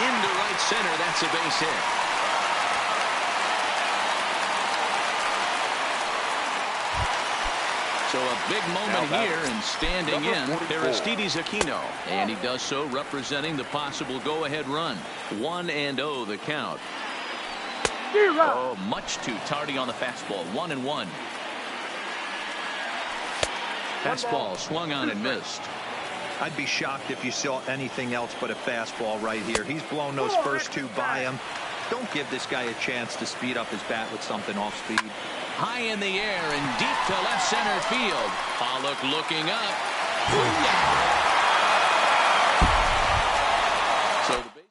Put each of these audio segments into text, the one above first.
into right center. That's a base hit. So a big moment here, and standing in, Aristides Aquino. And he does so representing the possible go-ahead run. 1-0 the count. Oh, much too tardy on the fastball. 1-1. Fastball swung on and missed. I'd be shocked if you saw anything else but a fastball right here. He's blown those first two by him. Don't give this guy a chance to speed up his bat with something off speed. High in the air and deep to left center field. Pollock looking up. Booyah! So the base.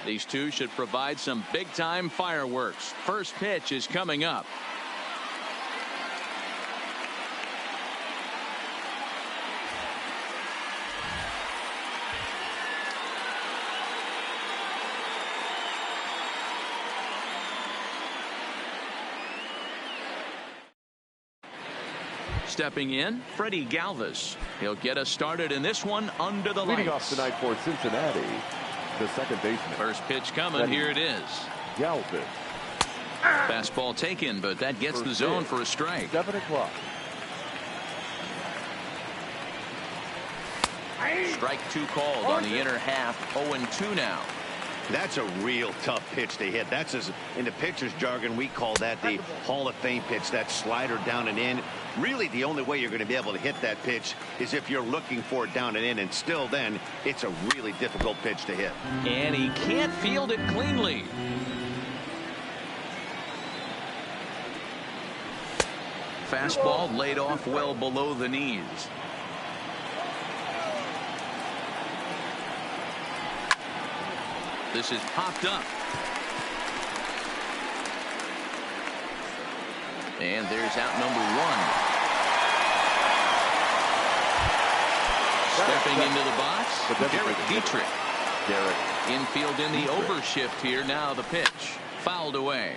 These two should provide some big-time fireworks. First pitch is coming up. Stepping in, Freddie Galvis. He'll get us started in this one under the lights. Leading off tonight for Cincinnati, the second baseman. First pitch coming. Here it is. Galvis. Fastball taken, but that gets the zone for a strike. 7 o'clock. Strike two called on the inner half. 0-2 now. That's a real tough pitch to hit. That's, as in the pitcher's jargon, we call that the Hall of Fame pitch, that slider down and in. Really, the only way you're going to be able to hit that pitch is if you're looking for it down and in, and still then, it's a really difficult pitch to hit. And he can't field it cleanly. Fastball laid off well below the knees. This is popped up. And there's out number one. Stepping into the box, Derek Dietrich. Infield in the overshift here. Now the pitch. Fouled away.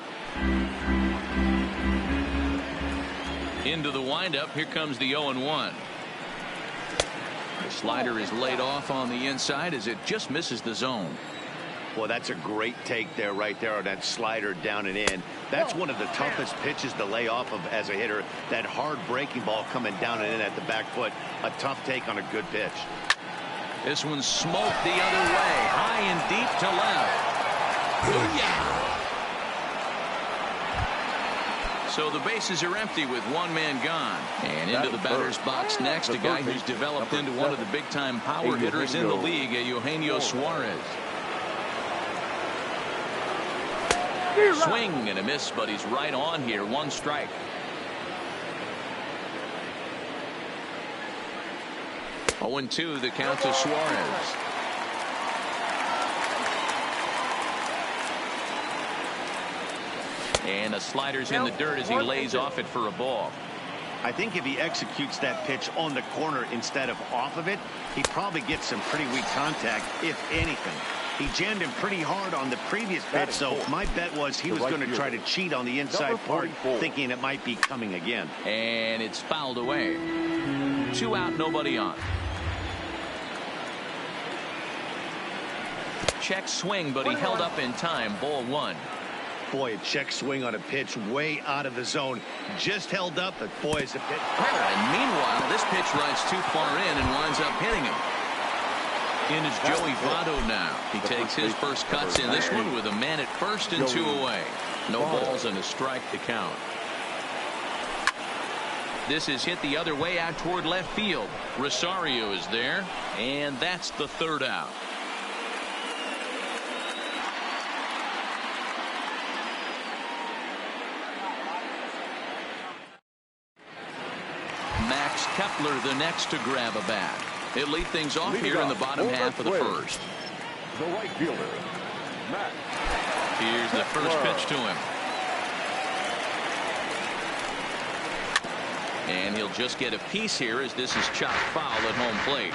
Into the windup. Here comes the 0-1. The slider is laid off on the inside as it just misses the zone. Well, that's a great take there, right there on that slider down and in. That's one of the toughest pitches to lay off of as a hitter. That hard breaking ball coming down and in at the back foot. A tough take on a good pitch. This one smoked the other way. High and deep to left. Booyah! So the bases are empty with one man gone. And into the batter's box next, a guy who's developed into one of the big-time power hitters in the league, Eugenio Suarez. Swing and a miss, but he's right on here. One strike. Oh, 0-2 the count to Suarez. And the slider's in the dirt as he lays off it for a ball. I think if he executes that pitch on the corner instead of off of it, he probably gets some pretty weak contact, if anything. He jammed him pretty hard on the previous pitch, so my bet was he was going to try to cheat on the inside part, thinking it might be coming again. And it's fouled away. 2 out, nobody on. Check swing, but he held up in time. Ball 1. Boy, a check swing on a pitch way out of the zone. Just held up, but boy, is a pitch. Oh, and meanwhile, this pitch rides too far in and winds up hitting him. In is Joey Votto now. He takes his first cuts in this one with a man at first and 2 away. No balls and a strike to count. This is hit the other way out toward left field. Rosario is there, and that's the 3rd out. Max Kepler the next to grab a bat. He'll lead things off here in the bottom half of the first. The right fielder, Max. Here's the first pitch to him. And he'll just get a piece here as this is chopped foul at home plate.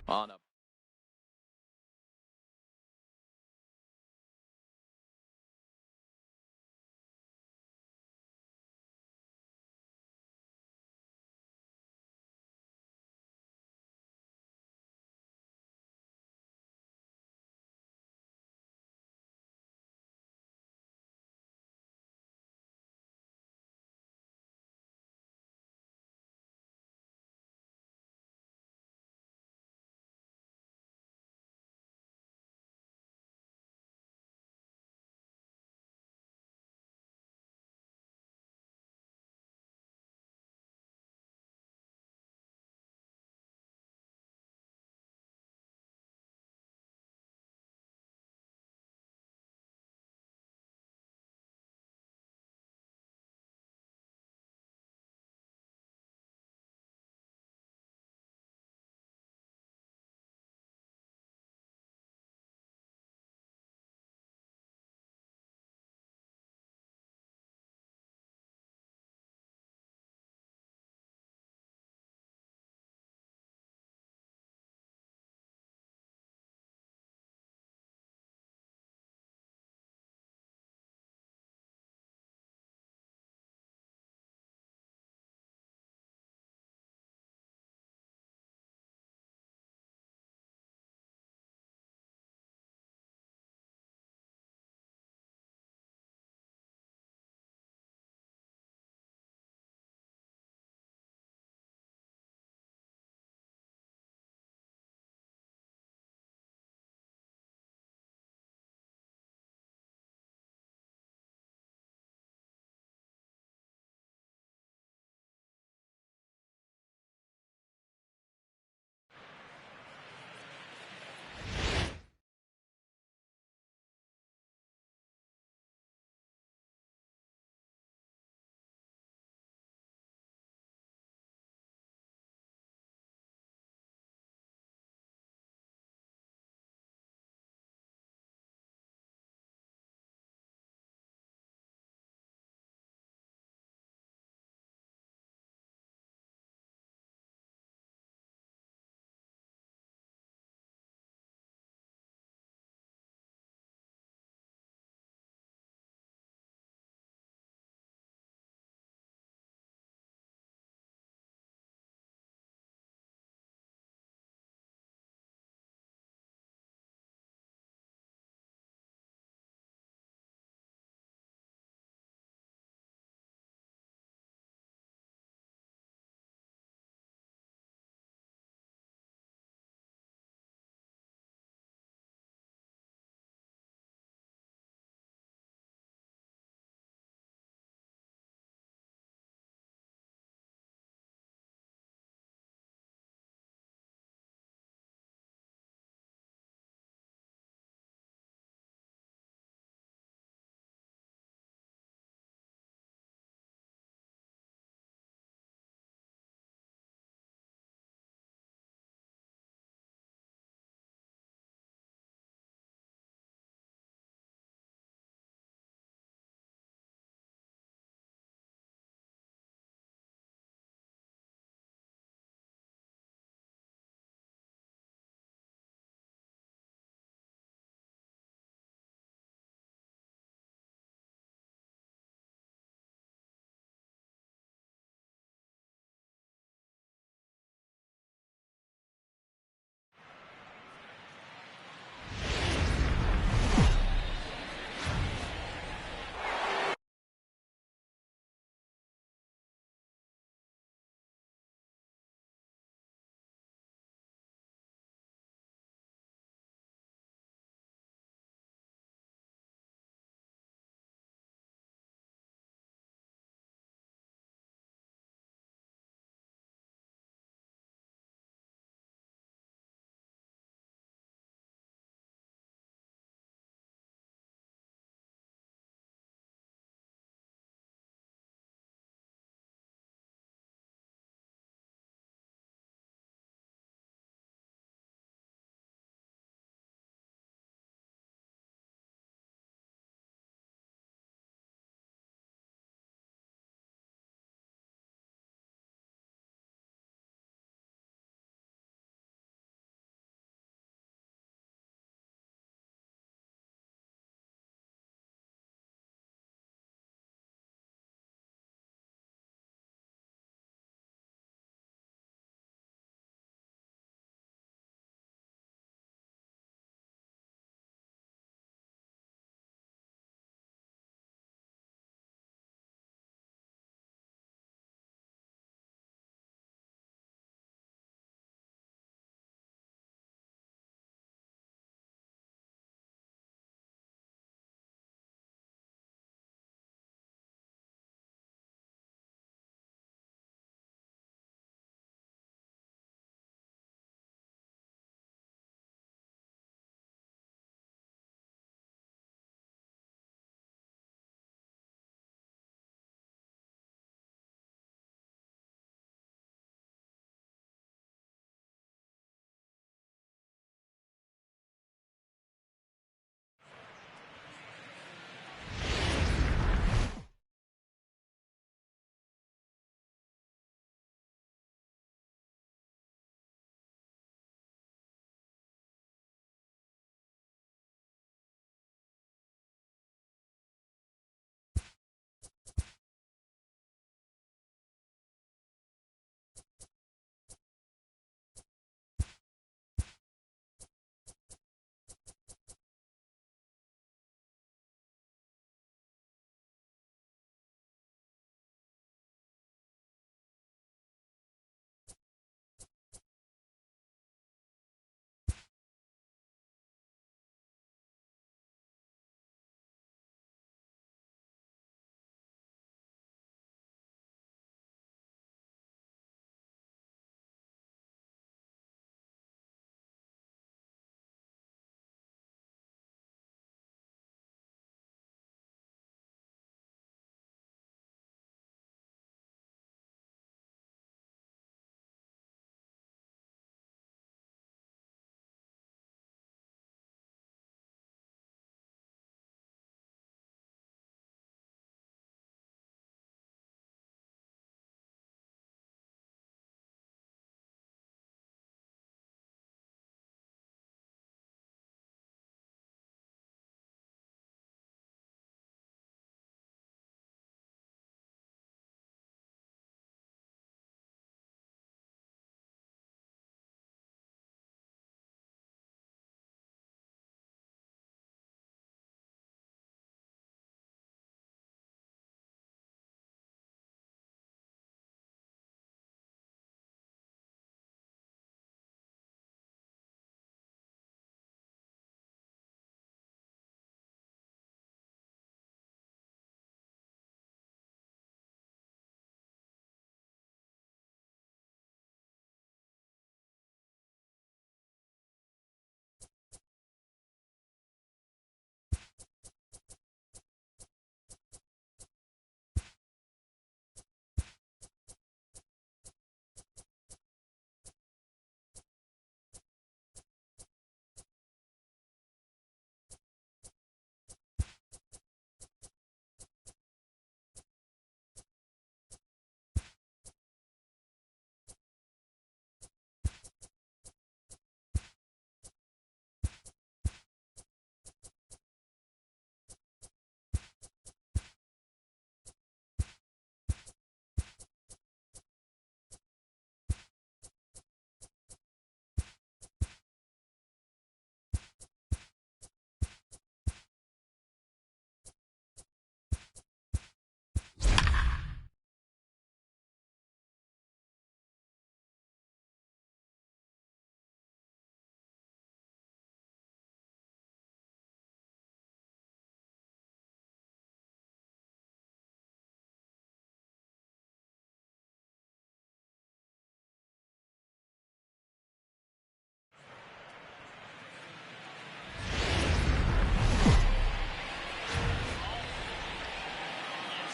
on a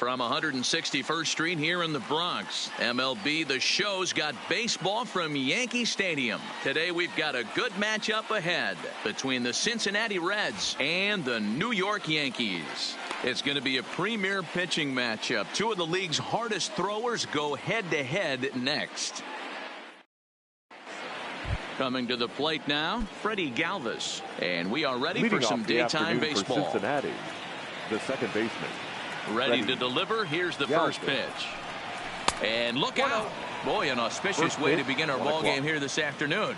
From 161st Street here in the Bronx, MLB The Show's got baseball from Yankee Stadium. Today we've got a good matchup ahead between the Cincinnati Reds and the New York Yankees. It's going to be a premier pitching matchup. Two of the league's hardest throwers go head-to-head next. Coming to the plate now, Freddie Galvis. And we are ready for some daytime baseball. For Cincinnati, the second baseman. Ready to deliver. Here's the first pitch. And look out. Boy, an auspicious way to begin our ball game here this afternoon.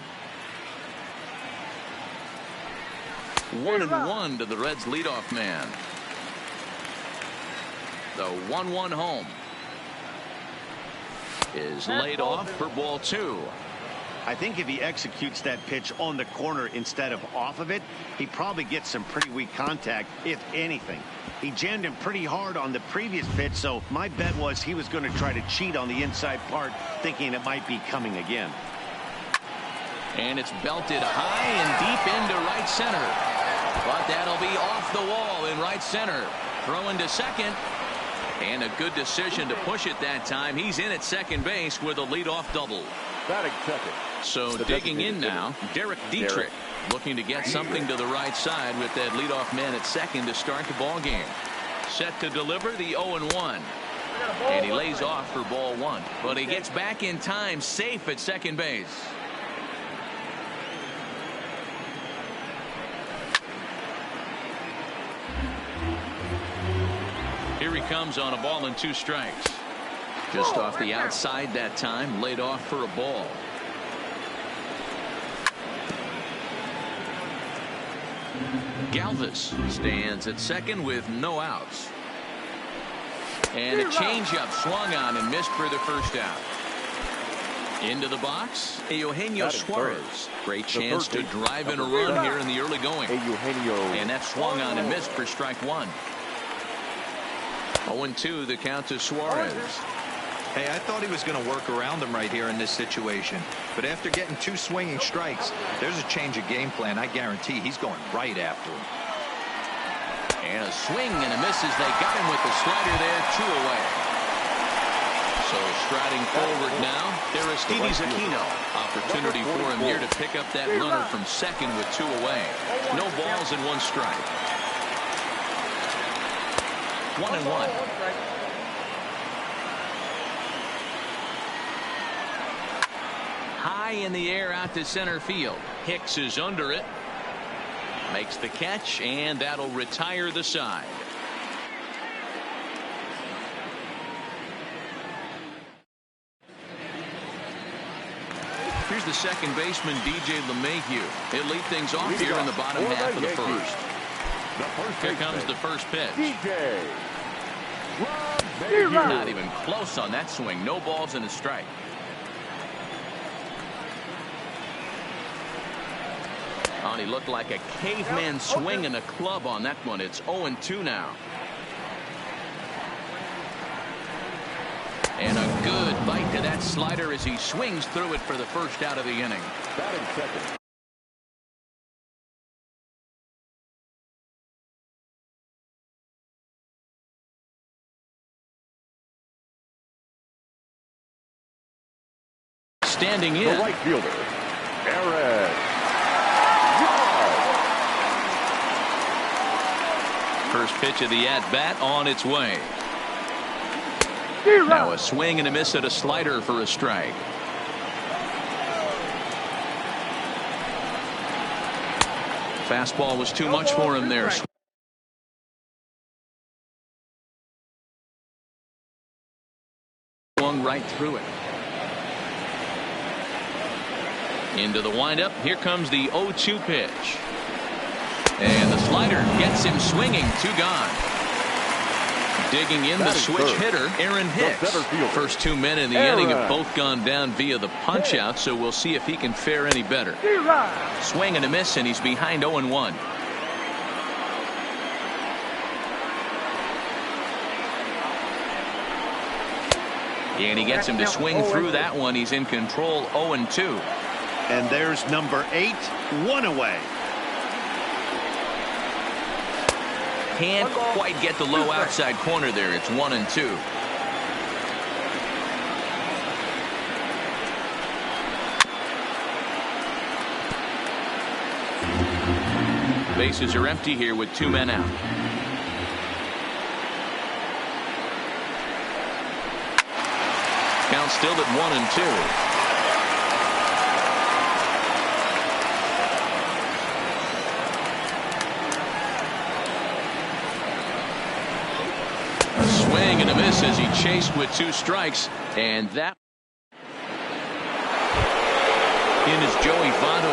1-1 to the Reds leadoff man. The 1-1 home is laid off for ball 2. I think if he executes that pitch on the corner instead of off of it, he probably gets some pretty weak contact, if anything. He jammed him pretty hard on the previous pitch, so my bet was he was going to try to cheat on the inside part, thinking it might be coming again. And it's belted high and deep into right center. But that'll be off the wall in right center. Throwing to second. And a good decision to push it that time. He's in at second base with a leadoff double. Batting second. So digging in now, Derek Dietrich looking to get something to the right side with that leadoff man at second to start the ball game. Set to deliver the 0-1. And he lays off for ball 1. But he gets back in time, safe at second base. Here he comes on a ball and 2 strikes. Just off the outside that time, laid off for a ball. Galvis stands at second with no outs. And a changeup swung on and missed for the first out. Into the box, Eugenio Suarez. Great chance to drive in a run here in the early going. And that swung on and missed for strike 1. 0-2 the count to Suarez. Hey, I thought he was going to work around him right here in this situation. But after getting 2 swinging strikes, there's a change of game plan. I guarantee he's going right after him. And a swing and a miss as they got him with the slider there, 2 away. So striding forward now, Aristides Aquino. Opportunity for him here to pick up that runner from second with 2 away. No balls and 1 strike. 1-1. High in the air out to center field. Hicks is under it. Makes the catch, and that'll retire the side. Here's the second baseman, DJ LeMahieu. He'll lead things off here in the bottom half of the first. Here comes the first pitch. Not even close on that swing. No balls and a strike. Oh, he looked like a caveman swinging a club on that one. It's 0-2 now. And a good bite to that slider as he swings through it for the first out of the inning. Batting second. Standing in. The right fielder, Aaron. First pitch of the at-bat on its way. Now a swing and a miss at a slider for a strike. Fastball was too much for him there. Swung right through it. Into the windup. Here comes the 0-2 pitch. And the slider gets him swinging. 2 gone. Digging in the switch hitter, Aaron Hicks. First 2 men in the inning have both gone down via the punch out, so we'll see if he can fare any better. Swing and a miss, and he's behind 0-1. And he gets him to swing through that one. He's in control, 0-2. And there's number 8, 1 away. Can't quite get the low outside corner there. It's 1-2. Bases are empty here with 2 men out. Count still at 1-2. Swing and a miss as he chased with 2 strikes, and that in is Joey Votto.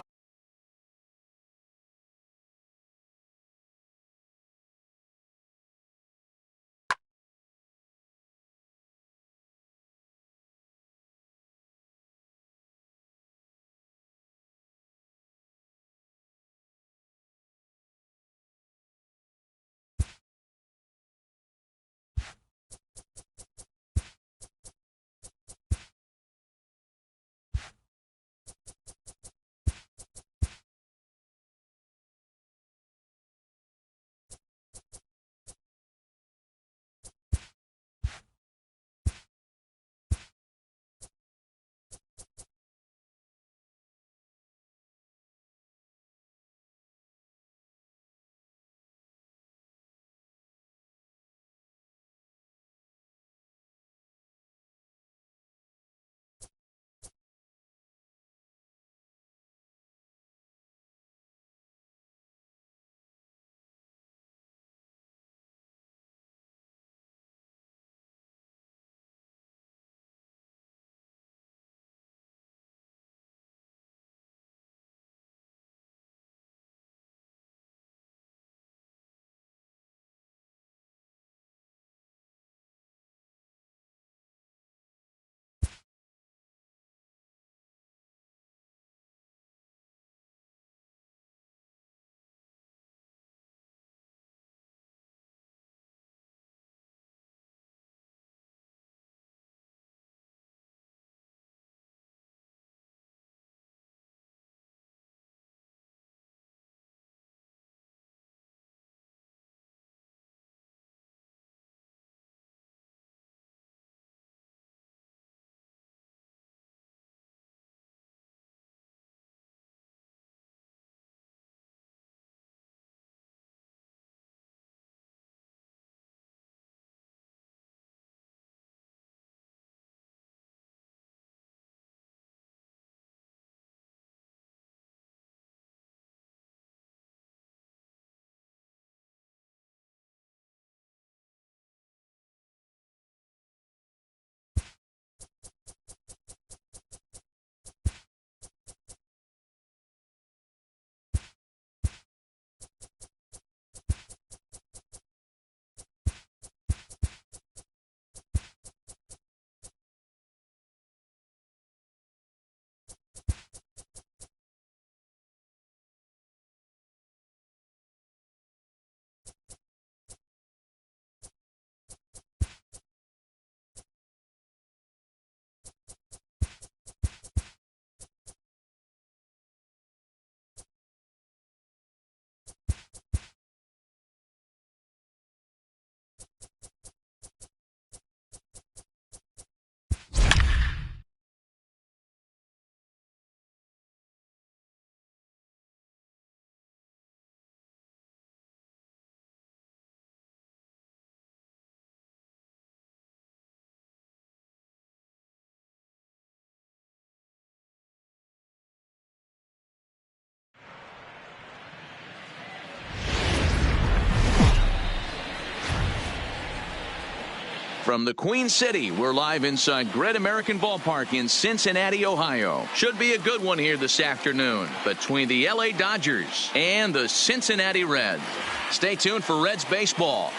From the Queen City, we're live inside Great American Ballpark in Cincinnati, Ohio. Should be a good one here this afternoon between the LA Dodgers and the Cincinnati Reds. Stay tuned for Reds baseball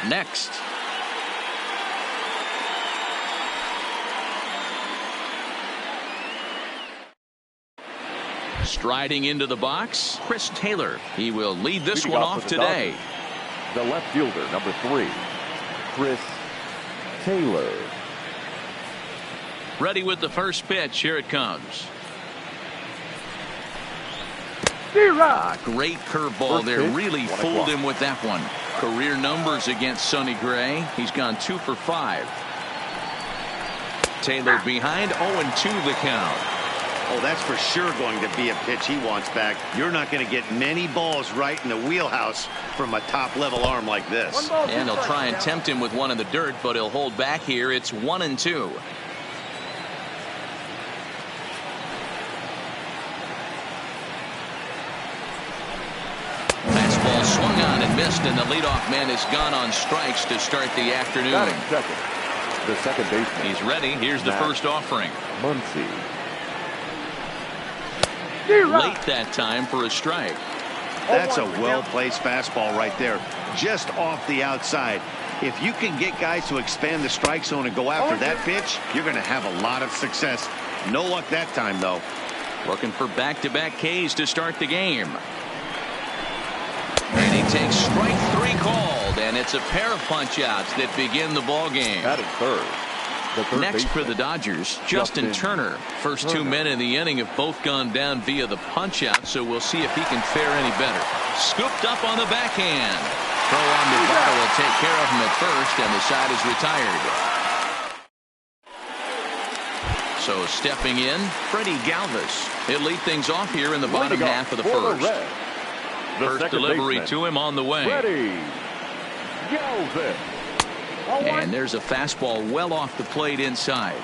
next. Striding into the box, Chris Taylor. He will lead this one off today. The left fielder, number 3, Chris Taylor. Ready with the first pitch. Here it comes. Great curveball there. Really fooled him with that one. Career numbers against Sonny Gray. He's gone 2 for 5. Taylor behind, 0-2 the count. Oh, that's for sure going to be a pitch he wants back. You're not going to get many balls right in the wheelhouse from a top-level arm like this. And they'll try and tempt him with one in the dirt, but he'll hold back here. It's 1-2. Fastball swung on and missed, and the leadoff man is gone on strikes to start the afternoon. Second. The second baseman. He's ready. Here's the first offering. Muncy. Late that time for a strike. That's a well-placed fastball right there, just off the outside. If you can get guys to expand the strike zone and go after that pitch, you're going to have a lot of success. No luck that time, though. Looking for back-to-back Ks to start the game. And he takes strike 3 called, and it's a pair of punch-outs that begin the ball game. Batting third. Next for the Dodgers, Justin Turner. First 2 men in the inning have both gone down via the punch-out, so we'll see if he can fare any better. Scooped up on the backhand. Throw on Nevada will take care of him at first, and the side is retired. So stepping in, Freddie Galvis. He'll lead things off here in the bottom half of the first. First delivery to him on the way. Freddie Galvis. And there's a fastball well off the plate inside.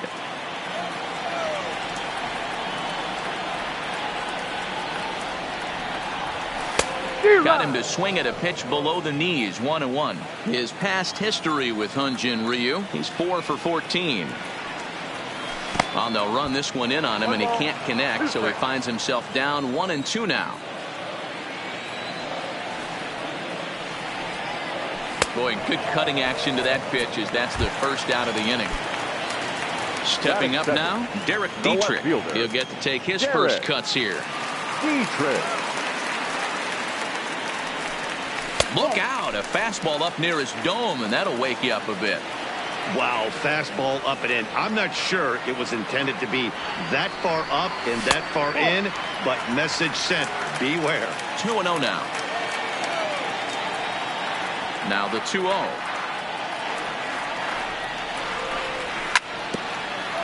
Got him to swing at a pitch below the knees, 1-1. His past history with Hyun-Jin Ryu, he's 4 for 14. Well, they'll run this one in on him, and he can't connect, so he finds himself down 1-2 now. Boy, good cutting action to that pitch as that's the first out of the inning. Stepping up now, Derek Dietrich. He'll get to take his first cuts here. Dietrich. Look out, a fastball up near his dome, and that'll wake you up a bit. Wow, fastball up and in. I'm not sure it was intended to be that far up and that far in, but message sent, beware. 2-0 now. Now the 2-0.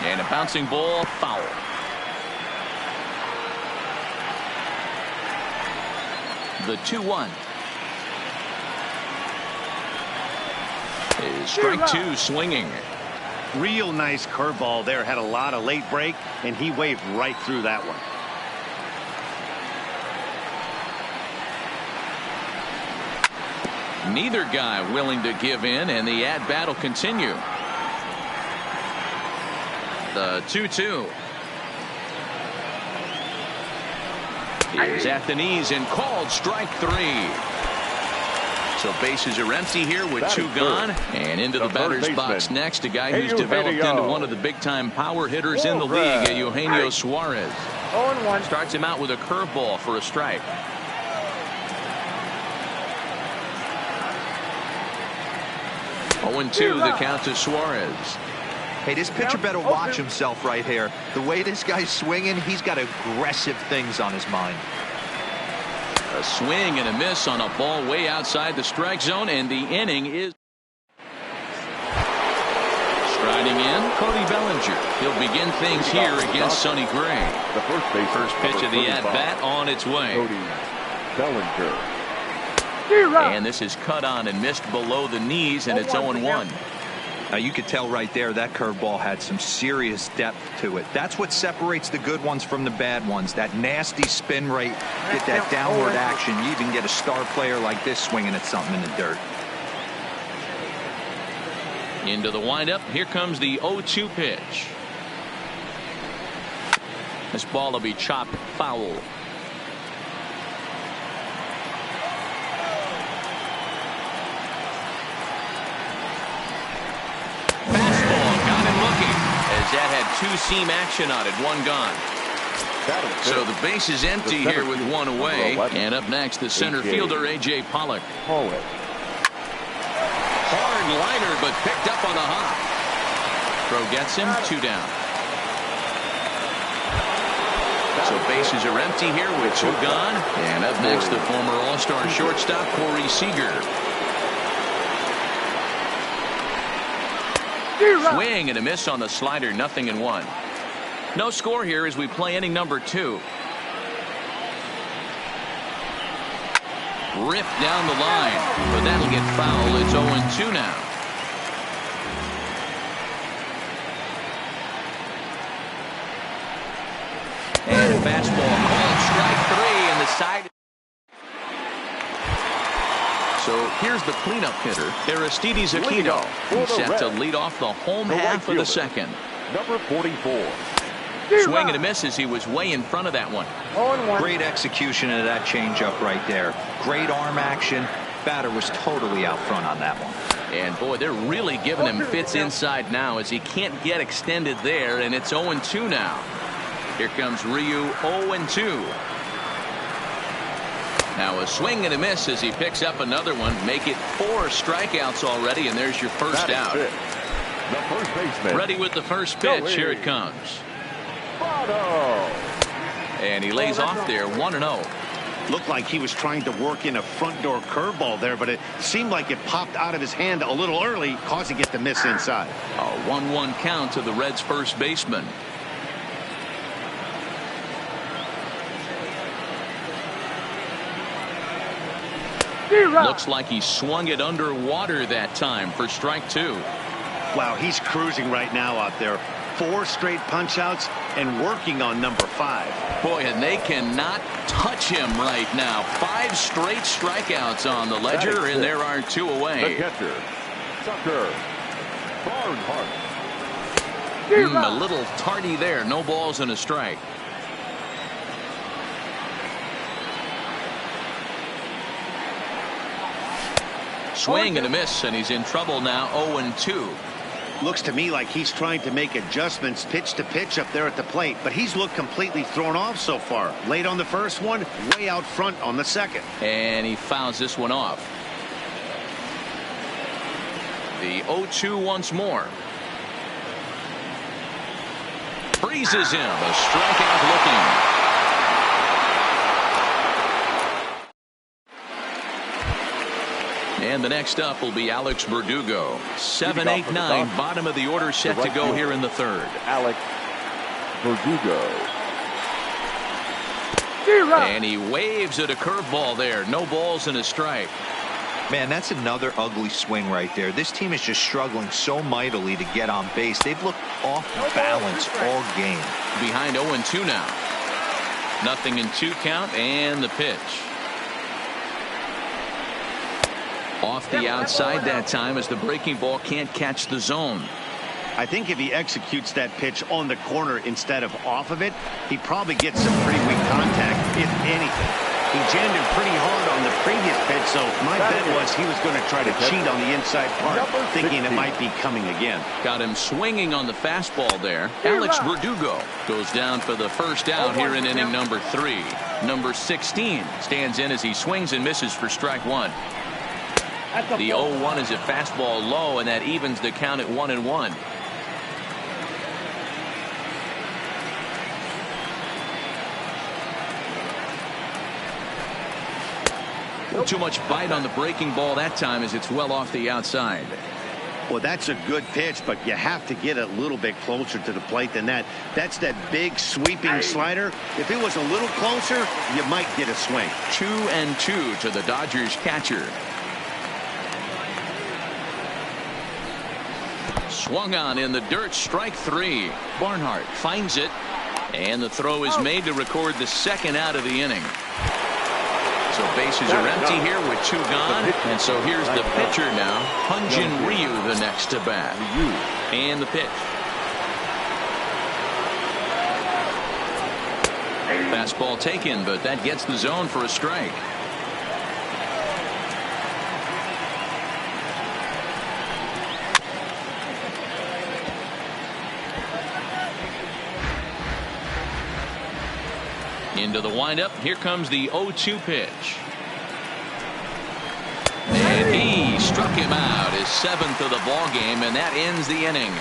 And a bouncing ball, foul. The 2-1. Is strike 2 swinging. Real nice curveball there. Had a lot of late break, and he waved right through that one. Neither guy willing to give in, and the at-bat will continue. The 2-2. Is at the knees and called strike 3. So bases are empty here with 2 gone. And into the batter's box next, a guy who's developed into one of the big-time power hitters in the league, Eugenio Suarez. Starts him out with a curveball for a strike. 0-2 the count to Suarez. Hey, this pitcher better watch himself right here. The way this guy's swinging, he's got aggressive things on his mind. A swing and a miss on a ball way outside the strike zone, and the inning is striding in. Cody Bellinger. He'll begin things here against Sonny Gray. The first pitch of the at-bat on its way. Cody Bellinger. And this is cut on and missed below the knees, and it's 0-1. Now you could tell right there that curveball had some serious depth to it. That's what separates the good ones from the bad ones. That nasty spin rate, get that downward action. You even get a star player like this swinging at something in the dirt. Into the windup. Here comes the 0-2 pitch. This ball will be chopped foul. That had 2-seam action on it, 1 gone. So the base is empty here with 1 away. And up next, the center fielder, A.J. Pollock. Hard liner, but picked up on the hop. Throw gets him, 2 down. So bases are empty here with 2 gone. And up next, the former All-Star shortstop, Corey Seager. Swing and a miss on the slider, 0-1. No score here as we play inning number 2. Ripped down the line, but that'll get foul. It's 0-2 now. And a fastball called strike 3 and the side. So here's the cleanup hitter, Aristides Aquino. He's set to lead off the home half of the second. Number 44. Swing and a miss as he was way in front of that one. Great execution of that changeup right there. Great arm action. Batter was totally out front on that one. And boy, they're really giving him fits inside now as he can't get extended there, and it's 0-2 now. Here comes Ryu, 0-2. Now a swing and a miss as he picks up another one. Make it 4 strikeouts already, and there's your first out. The first baseman. Ready with the first pitch. Here it comes. And he lays off there, 1-0. Looked like he was trying to work in a front door curveball there, but it seemed like it popped out of his hand a little early, causing it to miss inside. A 1-1 count to the Reds' first baseman. Looks like he swung it underwater that time for strike 2. Wow, he's cruising right now out there. 4 straight punch outs and working on number 5. Boy, and they cannot touch him right now. 5 straight strikeouts on the ledger, and there are 2 away. The catcher, Tucker Barnhart. A little tardy there. No balls and a strike. Swing and a miss, and he's in trouble now, 0-2. Looks to me like he's trying to make adjustments pitch to pitch up there at the plate, but he's looked completely thrown off so far. Late on the first one, way out front on the second. And he fouls this one off. The 0-2 once more. Freezes him. A strikeout looking. And the next up will be Alex Verdugo. 7-8-9, bottom of the order set to go here in the third. Alex Verdugo. And he waves at a curveball there. No balls and a strike. Man, that's another ugly swing right there. This team is just struggling so mightily to get on base. They've looked off balance all game. Behind 0-2 now. 0-2 count and the pitch. Off the outside that time as the breaking ball can't catch the zone. I think if he executes that pitch on the corner instead of off of it, he probably gets some pretty weak contact, if anything. He jammed him pretty hard on the previous pitch, so my bet was he was going to try to cheat on the inside part, thinking it might be coming again. Got him swinging on the fastball there. Alex Verdugo goes down for the first out here in inning number 3. Number 16 stands in as he swings and misses for strike 1. The 0-1 is a fastball low, and that evens the count at 1-1. Too much bite on the breaking ball that time as it's well off the outside. Well, that's a good pitch, but you have to get a little bit closer to the plate than that. That's that big sweeping slider. If it was a little closer, you might get a swing. 2-2 to the Dodgers catcher. Swung on in the dirt, strike 3. Barnhart finds it, and the throw is made to record the second out of the inning. So bases are empty here with 2 gone, and so here's the pitcher now, Hyun-Jin Ryu, the next to bat. And the pitch. Fastball taken, but that gets the zone for a strike. Into the windup. Here comes the 0-2 pitch. And he struck him out, his 7th of the ball game, and that ends the inning.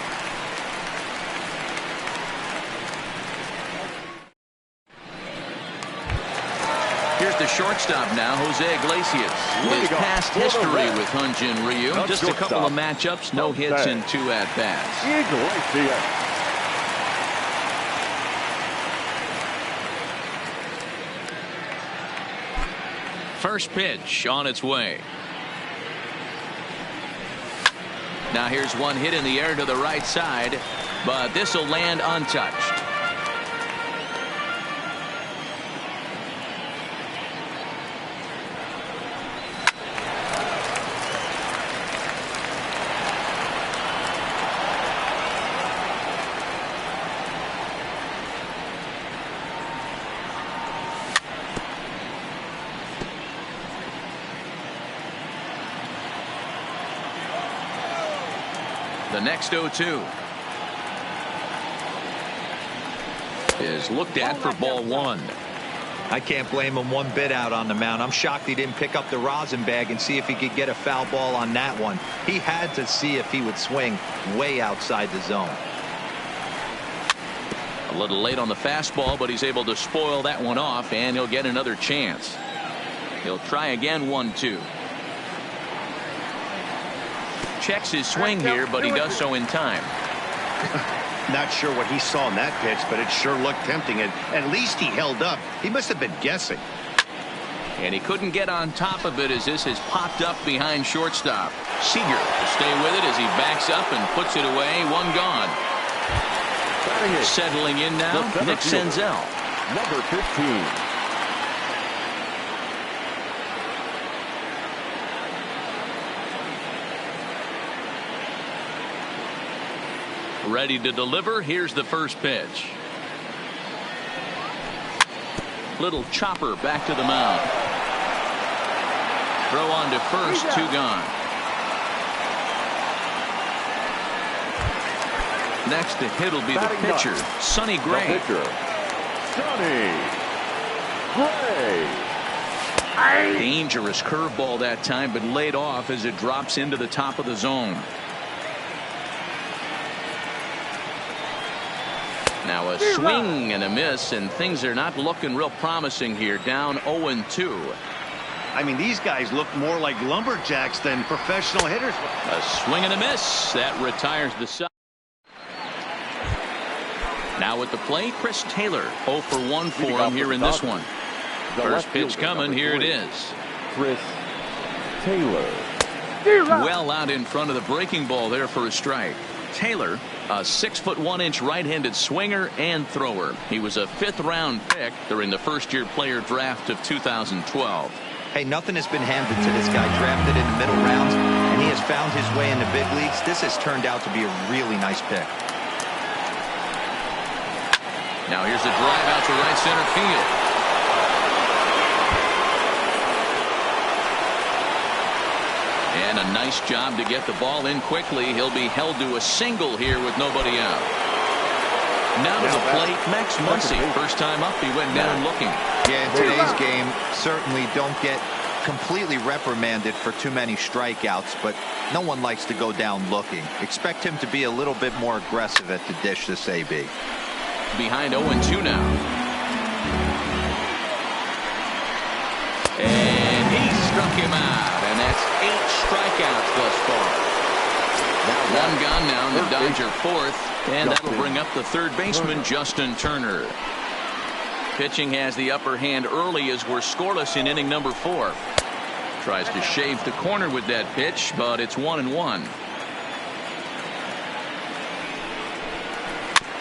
Here's the shortstop now, Jose Iglesias. His past history with Hyun-Jin Ryu. Just a couple of matchups, no hits and 2 at-bats. Iglesias. First pitch on its way. Now here's one hit in the air to the right side, but this will land untouched. The next 0-2 is looked at for ball 1. I can't blame him one bit out on the mound. I'm shocked he didn't pick up the rosin bag and see if he could get a foul ball on that one. He had to see if he would swing way outside the zone. A little late on the fastball, but he's able to spoil that one off, and he'll get another chance. He'll try again. 1-2. Checks his swing here, but he does so in time. Not sure what he saw in that pitch, but it sure looked tempting, and at least he held up. He must have been guessing. And he couldn't get on top of it as this has popped up behind shortstop. Seager will stay with it as he backs up and puts it away. One gone. Settling in now, Nick Senzel. Number 15. Ready to deliver. Here's the first pitch. Little chopper back to the mound. Throw on to first. 2 gone. Next to hit will be the pitcher, Sonny Gray. Sonny Gray. Dangerous curveball that time, but laid off as it drops into the top of the zone. Now a swing and a miss, and things are not looking real promising here. Down 0-2. I mean, these guys look more like lumberjacks than professional hitters. A swing and a miss. That retires the side. Now at the plate, Chris Taylor. 0 for 1 for him here in this one. First pitch coming. Here it is. Chris Taylor. Well out in front of the breaking ball there for a strike. Taylor, a 6'1" right-handed swinger and thrower. He was a 5th-round pick during the first-year player draft of 2012. Hey, nothing has been handed to this guy. Drafted in the middle rounds, and he has found his way in the big leagues. This has turned out to be a really nice pick. Now here's a drive out to right center field. And a nice job to get the ball in quickly. He'll be held to a single here with nobody out. Now to the plate, Max Muncy. First time up, he went down looking. Yeah, in today's game, certainly don't get completely reprimanded for too many strikeouts, but no one likes to go down looking. Expect him to be a little bit more aggressive at the dish this AB. Behind 0-2 now. And he struck him out. And that's 8 strikeouts thus far. One gone now in the Dodger 4th. And that'll bring up the third baseman, Justin Turner. Pitching has the upper hand early as we're scoreless in inning number 4. Tries to shave the corner with that pitch, but it's 1-1.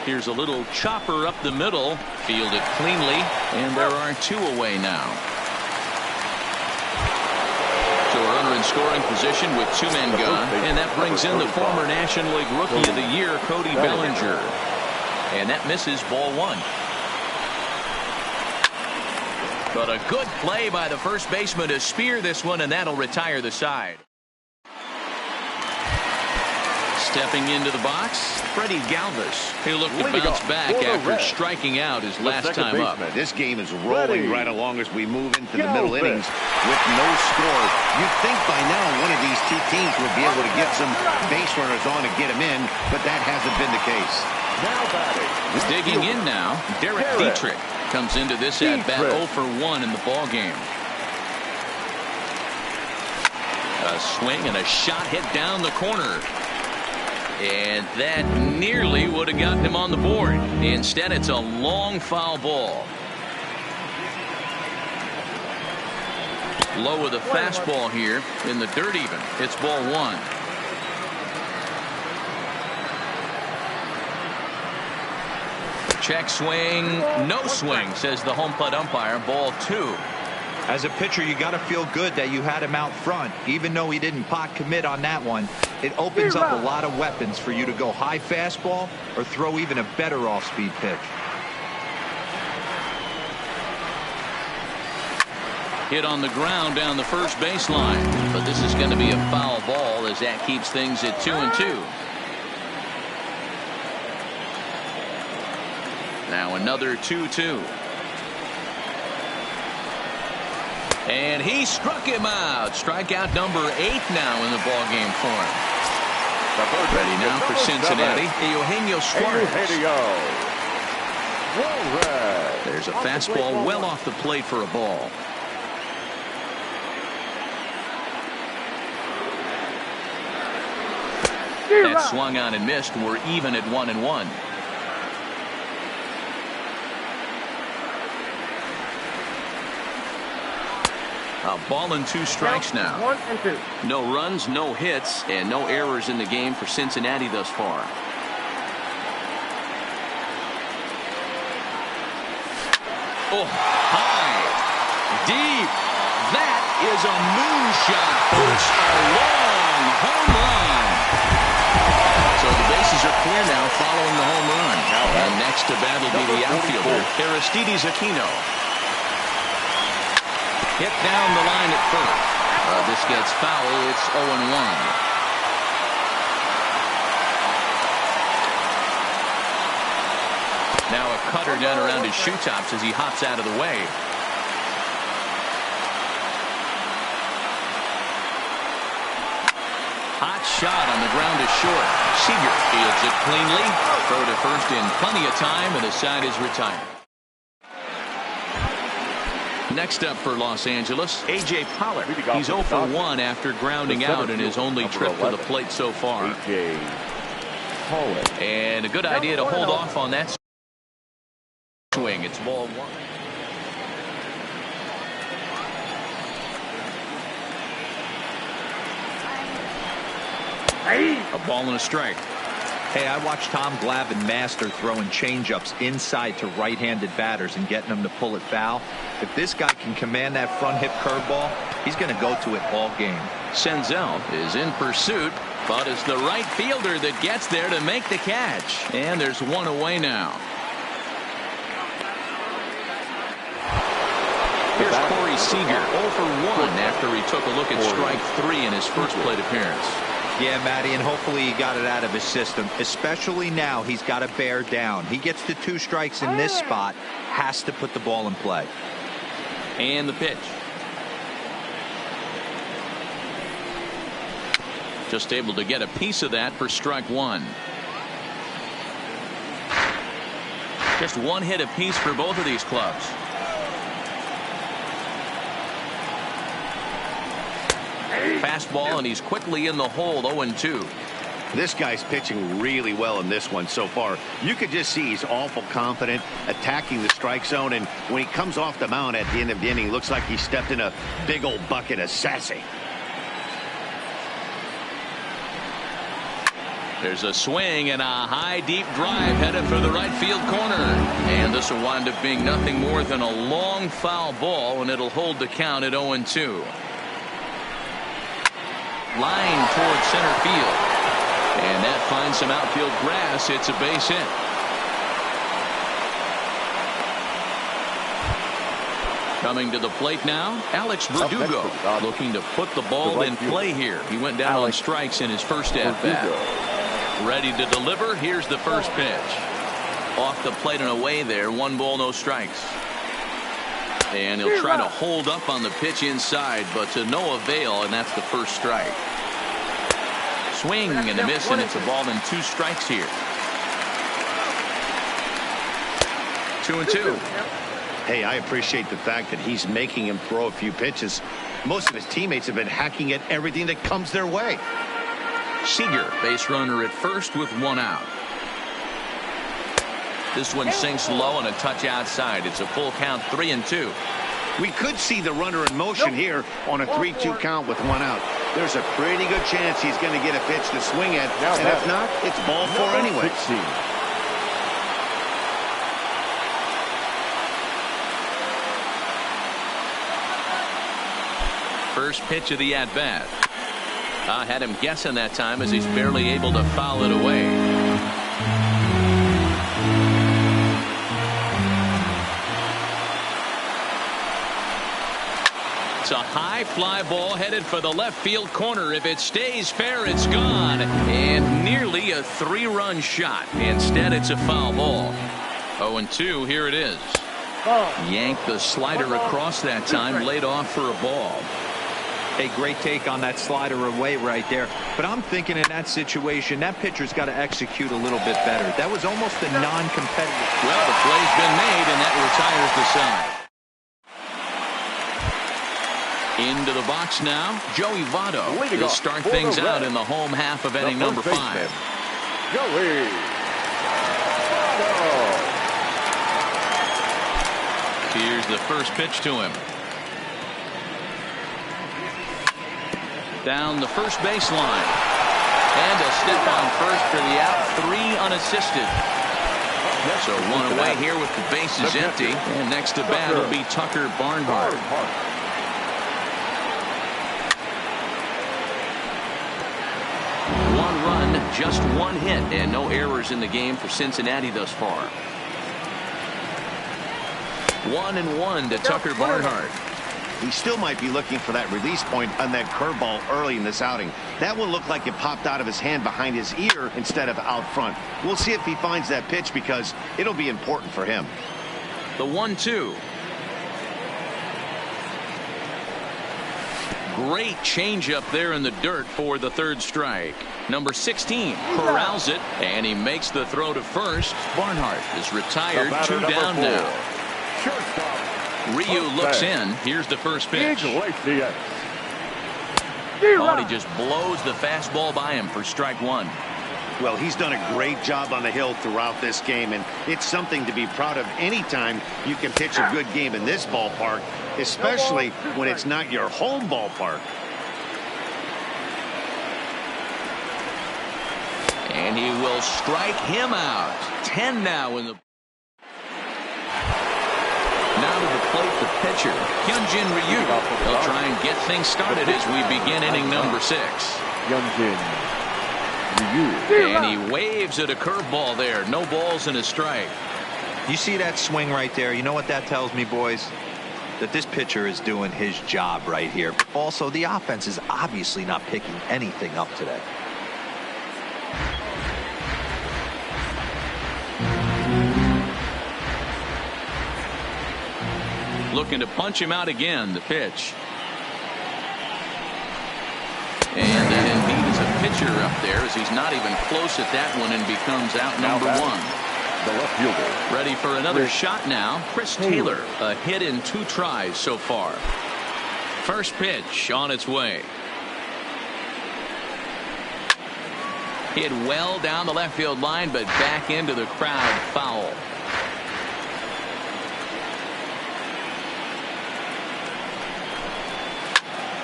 Here's a little chopper up the middle. Fielded cleanly, and there are 2 away now. So a runner in scoring position with 2 men gone, and that brings in the former National League Rookie of the Year, Cody Bellinger. And that misses ball 1. But a good play by the first baseman to spear this one, and that'll retire the side. Stepping into the box, Freddie Galvis. He'll look to bounce back after striking out his last time up. This game is rolling right along as we move into the middle innings with no score. You'd think by now one of these 2 teams would be able to get some base runners on and get them in, but that hasn't been the case. Now batting. Digging in now, Derek Dietrich. Comes into this at bat 0 for 1 in the ball game. A swing and a shot hit down the corner. And that nearly would have gotten him on the board. Instead, it's a long foul ball. Low with a fastball here in the dirt even. It's ball 1. Check swing, no swing, says the home plate umpire. Ball 2. As a pitcher, you got to feel good that you had him out front. Even though he didn't pot commit on that one, it opens up a lot of weapons for you to go high fastball or throw even a better off-speed pitch. Hit on the ground down the first baseline, but this is going to be a foul ball as that keeps things at 2-2. Now another 2-2. And he struck him out. Strikeout number 8 now in the ballgame for him. Ready now for Cincinnati, Eugenio Suarez. There's a fastball well off the plate for a ball. That swung on and missed. We're even at 1-1. A ball and 2 strikes now. 1 and 2. No runs, no hits, and no errors in the game for Cincinnati thus far. Oh, high, deep. That is a moonshot, folks. A long home run. So the bases are clear now following the home run. And next to bat will be the outfielder, Aristides Aquino. Hit down the line at first. This gets foul. It's 0-1. Now a cutter down around his shoe tops as he hops out of the way. Hot shot on the ground is short. Seager fields it cleanly. Throw to first in plenty of time, and the side is retired. Next up for Los Angeles, A.J. Pollock. He's 0 for 1 after grounding out in his only trip to the plate so far. A.J. Pollock. And a good idea to hold off on that swing. It's ball 1. A ball and a strike. Hey, I watched Tom Glavine master throwing changeups inside to right-handed batters and getting them to pull it foul. If this guy can command that front hip curveball, he's going to go to it all game. Senzel is in pursuit, but it's the right fielder that gets there to make the catch. And there's one away now. Here's Corey Seager, 0 for 1 after he took a look at strike 3 in his first plate appearance. Yeah, Matty, and hopefully he got it out of his system, especially now he's got to bear down. He gets to 2 strikes in this spot, has to put the ball in play. And the pitch. Just able to get a piece of that for strike 1. Just 1 hit apiece for both of these clubs. Fastball, and he's quickly in the hole. 0-2. This guy's pitching really well in this one so far. You could just see he's awful confident attacking the strike zone, and when he comes off the mound at the end of the inning, looks like he stepped in a big old bucket of sassy. There's a swing and a high deep drive headed for the right field corner, and this will wind up being nothing more than a long foul ball, and it'll hold the count at 0-2. Line toward center field, and that finds some outfield grass. It's a base hit. Coming to the plate now, Alex Verdugo, looking to put the ball in play here. He went down on strikes in his first at bat. Ready to deliver. Here's the first pitch. Off the plate and away there. 1 ball, no strikes. And he'll try to hold up on the pitch inside, but to no avail, and that's the first strike. Swing and a miss, and it's a ball and 2 strikes here. 2-2. Hey, I appreciate the fact that he's making him throw a few pitches. Most of his teammates have been hacking at everything that comes their way. Seager, base runner at first with one out. This one sinks low and a touch outside. It's a full count, 3-2. We could see the runner in motion here on a 3-2 count with one out. There's a pretty good chance he's going to get a pitch to swing at, and if not, it's ball four anyway. First pitch of the at-bat. I had him guessing that time as he's barely able to foul it away. It's a high fly ball headed for the left field corner. If it stays fair, it's gone. And nearly a 3-run shot. Instead, it's a foul ball. 0-2, here it is. Yanked the slider across that time, laid off for a ball. A great take on that slider away right there. But I'm thinking in that situation, that pitcher's got to execute a little bit better. That was almost a non-competitive. Well, the play's been made, and that retires the side. Into the box now, Joey Votto will start things out in the home half of inning number 5. Joey Votto. Here's the first pitch to him. Down the first baseline. And a step on first for the out. 3 unassisted. So 1 away here with the bases empty. And next to bat will be Tucker Barnhart. 1 run, just 1 hit, and no errors in the game for Cincinnati thus far. 1-1 to Tucker Barnhart. He still might be looking for that release point on that curveball early in this outing. That one looked like it popped out of his hand behind his ear instead of out front. We'll see if he finds that pitch because it'll be important for him. The 1-2. Great changeup there in the dirt for the 3rd strike. Number 16 corrals it, and he makes the throw to first. Barnhart is retired. 2 down now. Ryu looks in. Here's the first pitch. Oh, he just blows the fastball by him for strike 1. Well, he's done a great job on the hill throughout this game, and it's something to be proud of anytime you can pitch a good game in this ballpark, especially when it's not your home ballpark. And he will strike him out. 10 now in the. Now to the plate, the pitcher, Hyunjin Ryu. He'll try and get things started as we begin inning number 6. Hyunjin Ryu. And he waves at a curveball there. No balls and a strike. You see that swing right there? You know what that tells me, boys? That this pitcher is doing his job right here. Also, the offense is obviously not picking anything up today. Looking to punch him out again. The pitch. And that indeed is a pitcher up there as he's not even close at that one and becomes out number 1. The left fielder. Ready for another shot now. Chris Taylor. A hit in 2 tries so far. First pitch on its way. Hit well down the left field line, but back into the crowd. Foul.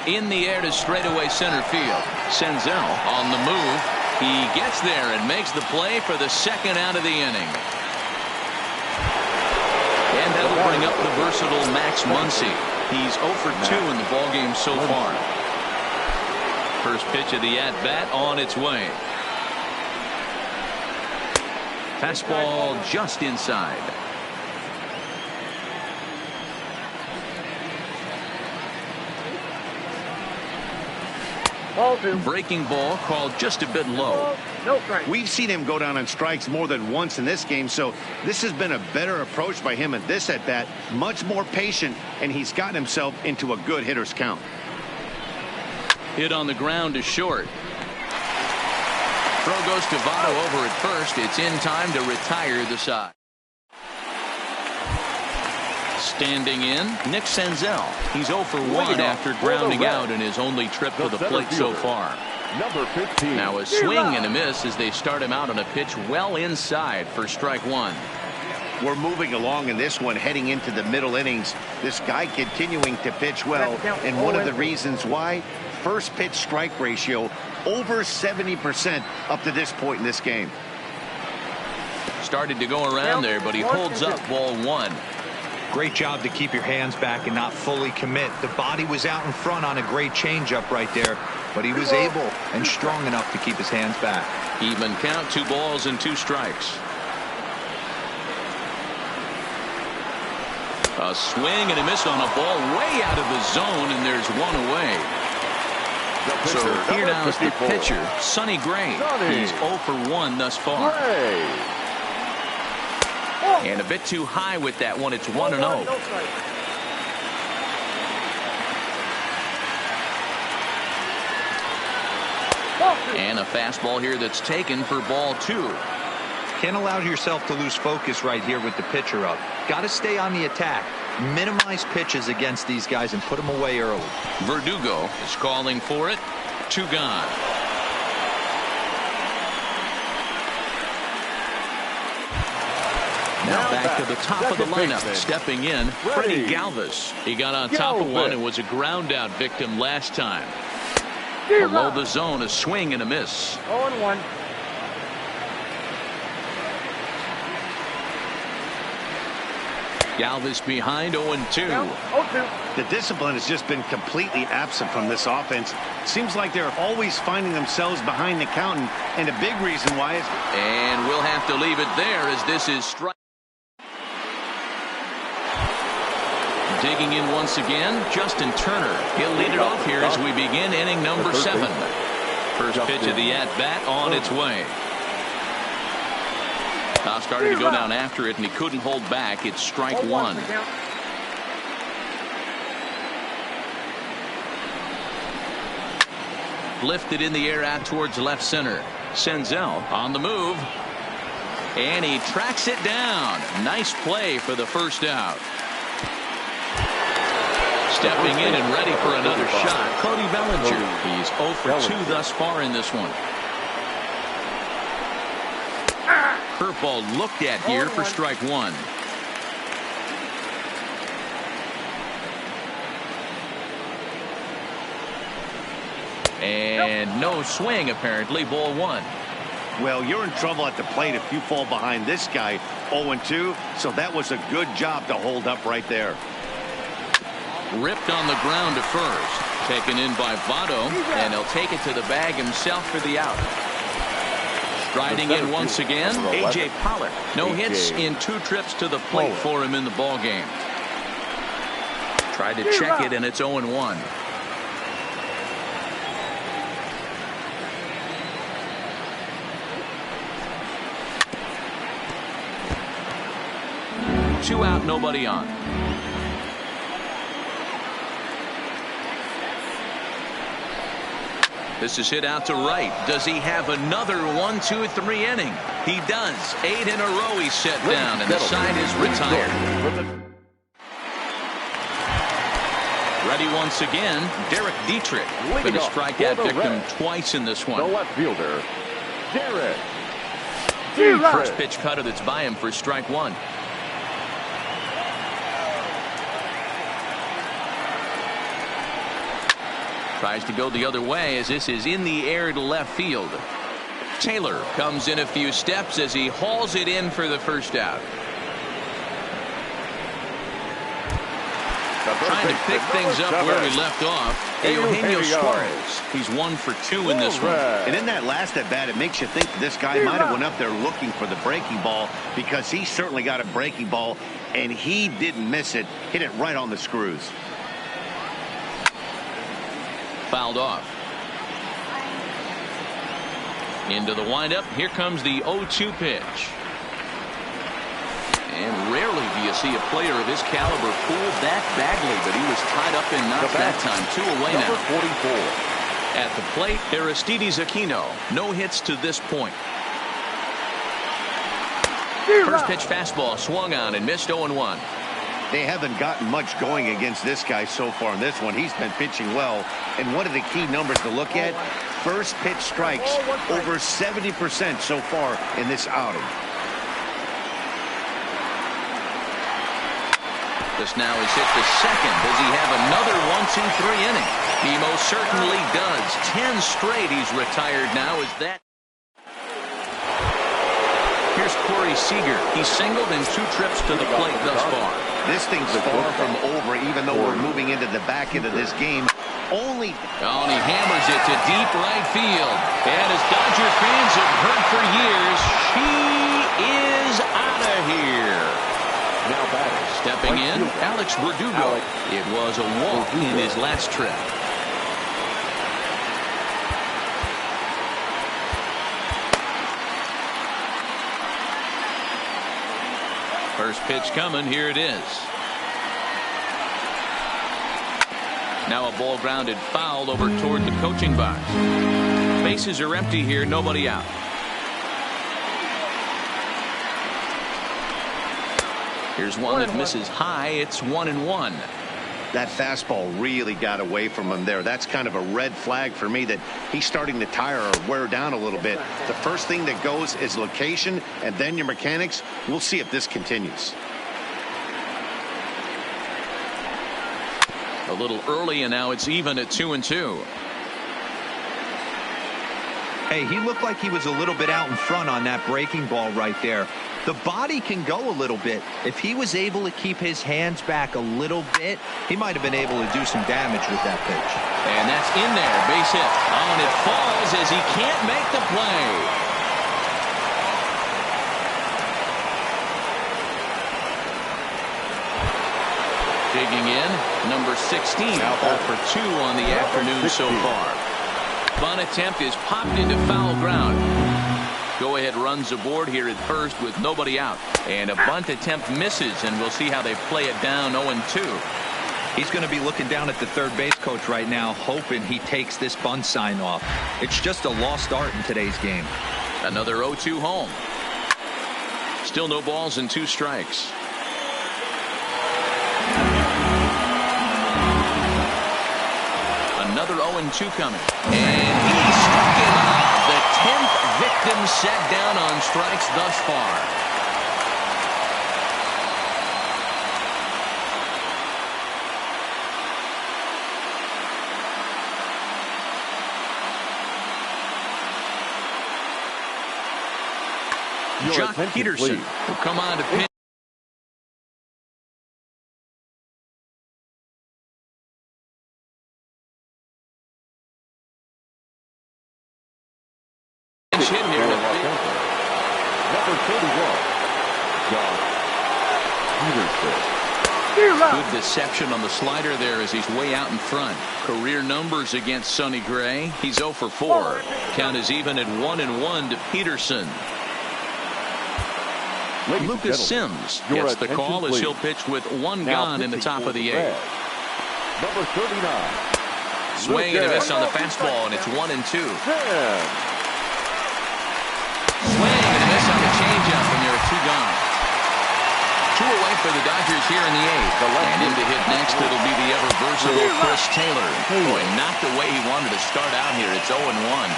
In the air to straightaway center field. Senzel on the move. He gets there and makes the play for the 2nd out of the inning. And that'll bring up the versatile Max Muncy. He's 0 for 2 in the ballgame so far. First pitch of the at-bat on its way. Fastball just inside. Breaking ball called just a bit low. We've seen him go down on strikes more than once in this game, so this has been a better approach by him at this at-bat. Much more patient, and he's gotten himself into a good hitter's count. Hit on the ground to short. Throw goes to Votto over at first. It's in time to retire the side. Standing in, Nick Senzel. He's 0 for 1 after grounding out in his only trip to the plate so far. Number 15. Now a swing and a miss as they start him out on a pitch well inside for strike one. We're moving along in this one, heading into the middle innings. This guy continuing to pitch well, and one of the reasons why, first pitch strike ratio over 70% up to this point in this game. Started to go around there, but he holds up ball one. Great job to keep your hands back and not fully commit. The body was out in front on a great changeup right there, but he was able and strong enough to keep his hands back. Even count, 2 balls and 2 strikes. A swing and a miss on a ball way out of the zone, and there's one away. So here now is the pitcher, Sonny Gray. He's 0 for 1 thus far. And a bit too high with that one. It's 1-0. And a fastball here that's taken for ball 2. Can't allow yourself to lose focus right here with the pitcher up. Got to stay on the attack. Minimize pitches against these guys and put them away early. Verdugo is calling for it. 2 gone. Now back to the top of the lineup. Stepping in, Freddie Galvis. He got on top of one and was a ground out victim last time. Below the zone, a swing and a miss. 0-1. Galvis behind, 0-2. The discipline has just been completely absent from this offense. Seems like they're always finding themselves behind the counting, and a big reason why is... And we'll have to leave it there as this is strike. Digging in once again, Justin Turner. He'll lead it off here as we begin inning number 7. First pitch of the at-bat on its way. Now started to go down after it, and he couldn't hold back. It's strike one. Lifted in the air out towards left center. Senzel on the move. And he tracks it down. Nice play for the first out. Stepping in and ready for another shot, Cody Bellinger. He's 0 for 2 thus far in this one. Curveball looked at here for strike one. And no swing, apparently. Ball one. Well, you're in trouble at the plate if you fall behind this guy 0-2, so that was a good job to hold up right there. Ripped on the ground to first. Taken in by Votto, and he'll take it to the bag himself for the out. Striding in once again, A.J. Pollock. No hits in 2 trips to the plate for him in the ball game. Tried to check it, and it's 0-1. Two out, nobody on. This is hit out to right. Does he have another 1, 2, 3 inning? He does. 8 in a row he's set down, and the side is retired. Ready once again, Derek Dietrich. Been a strikeout victim twice in this one. The left fielder, Derek Dietrich. First pitch cutter that's by him for strike one. Tries to go the other way as this is in the air to left field. Taylor comes in a few steps as he hauls it in for the first out. Trying to pick things up where we left off. Eugenio Suarez. He's 1 for 2 in this one. And in that last at bat, it makes you think this guy might have went up there looking for the breaking ball, because he certainly got a breaking ball, and he didn't miss it. Hit it right on the screws. Fouled off. Into the windup. Here comes the 0-2 pitch. And rarely do you see a player of his caliber pull that badly, but he was tied up in knots that time. 2 away now. 44. At the plate, Aristides Aquino. No hits to this point. First pitch fastball swung on and missed 0-1. They haven't gotten much going against this guy so far in this one. He's been pitching well. And one of the key numbers to look at, first pitch strikes, over 70% so far in this outing. This now is hit to second. Does he have another 1-2-3 inning? He most certainly does. 10 straight he's retired now. Is that? Here's Corey Seager. He's singled in 2 trips to the plate thus far. This thing's far from over, even though we're moving into the back end of this game. And he hammers it to deep right field. And as Dodger fans have heard for years, she is out of here. Now batting. Stepping in, Alex Verdugo. It was a walk in his last trip. First pitch coming. Here it is. Now a ball grounded foul over toward the coaching box. Bases are empty here. Nobody out. Here's one that misses high. It's 1-1. that fastball really got away from him there. That's kind of a red flag for me that he's starting to tire or wear down a little bit. The first thing that goes is location and then your mechanics. We'll see if this continues. A little early, and now it's even at 2-2. Hey, he looked like he was a little bit out in front on that breaking ball right there. The body can go a little bit. If he was able to keep his hands back a little bit, he might have been able to do some damage with that pitch. And that's in there. Base hit. Oh, and it falls as he can't make the play. Digging in, number 16. 0 for 2 on the afternoon so far. Bunt attempt is popped into foul ground. Go-ahead runs aboard here at first with nobody out. And a bunt attempt misses, and we'll see how they play it down 0-2. He's going to be looking down at the third base coach right now, hoping he takes this bunt sign off. It's just a lost art in today's game. Another 0-2 home. Still no balls and 2 strikes. Another 0-2 coming. And he struck him out. The 10th victim set down on strikes thus far. Jock Peterson will come on to pitch. Good deception on the slider there as he's way out in front. Career numbers against Sonny Gray. He's 0 for 4. Count is even at 1-1 to Peterson. Lucas Sims gets the call as he'll pitch with 1 gone in the top of the 8th. Number 39. Swing and a miss on the fastball, and it's 1-2. Swing and a miss on the changeup, and there are 2 gone. 2 away for the Dodgers here in the 8th. And in to hit next, it'll be the ever-versatile Chris Taylor. Boy, not the way he wanted to start out here. It's 0-1.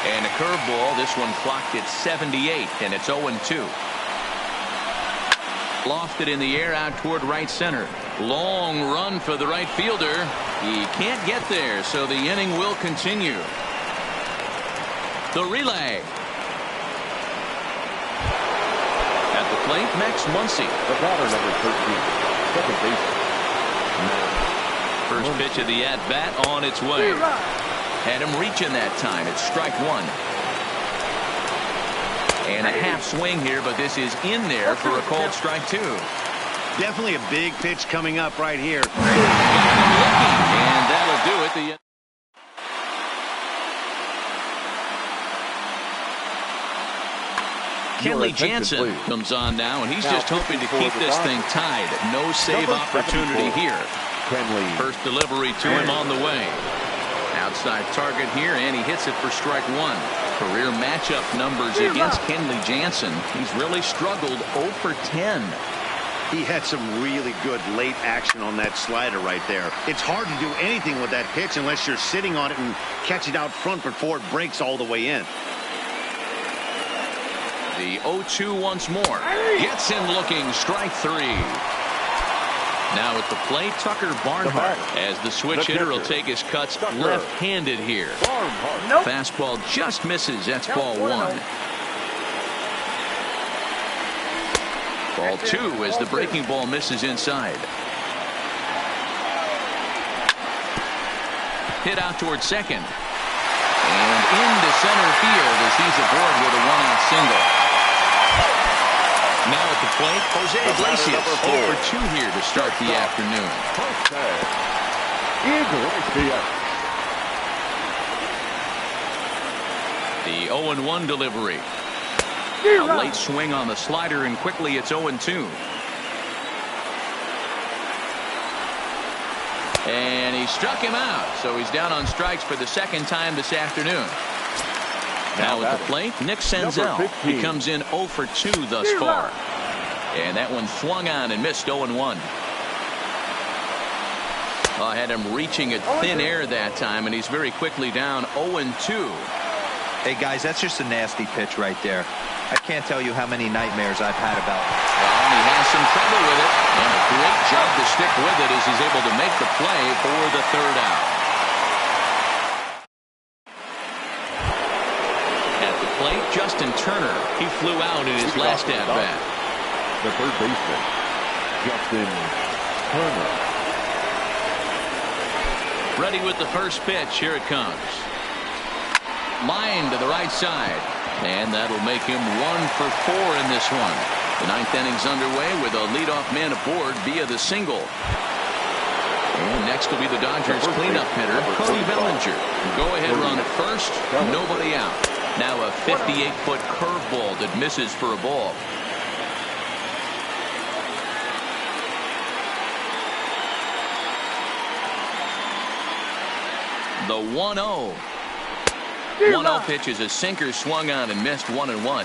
And a curveball. This one clocked at 78, and it's 0-2. Lofted in the air out toward right center. Long run for the right fielder. He can't get there, so the inning will continue. The relay. At the plate, Max Muncy. The batter, number 13. Second base. First pitch of the at-bat on its way. Had him reaching that time. It's strike 1. And a half swing here, but this is in there for a called strike 2. Definitely a big pitch coming up right here. And that'll do it. Kenley Jansen comes on now, and he's just hoping to keep this thing tied. No save opportunity here. First delivery to him on the way. Outside target here, and he hits it for strike 1. Career matchup numbers against Kenley Jansen. He's really struggled 0 for 10. He had some really good late action on that slider right there. It's hard to do anything with that pitch unless you're sitting on it and catch it out front before it breaks all the way in. The 0-2 once more. Gets him looking. Strike three. Now at the plate, Tucker Barnhart, as the switch hitter will take his cuts left-handed here. Fastball just misses. That's ball one. Ball two as the breaking ball misses inside. Hit out towards second. And into center field as he's aboard with a one-out single. Now at the plate, Jose Iglesias, 0-for-2 here to start the afternoon. The 0-1 delivery. A late swing on the slider, and quickly it's 0-2. And he struck him out, so he's down on strikes for the second time this afternoon. Now at the plate, Nick Senzel. He comes in 0-for-2 thus far. And that one swung on and missed 0-1. Had him reaching at thin air that time, and he's very quickly down 0-2. Hey, guys, that's just a nasty pitch right there. I can't tell you how many nightmares I've had about it. Well, he has some trouble with it, and a great job to stick with it as he's able to make the play for the third out. At the plate, Justin Turner. He flew out in his last at-bat. The third baseman, Justin Turner. Ready with the first pitch. Here it comes. Line to the right side. And that'll make him 1-for-4 in this one. The ninth inning's underway with a leadoff man aboard via the single. And next will be the Dodgers cleanup hitter, Cody Bellinger. Go-ahead run at first, nobody out. Now a 58-foot curveball that misses for a ball. The 1-0. 1-0 pitch is a sinker swung on and missed 1-1.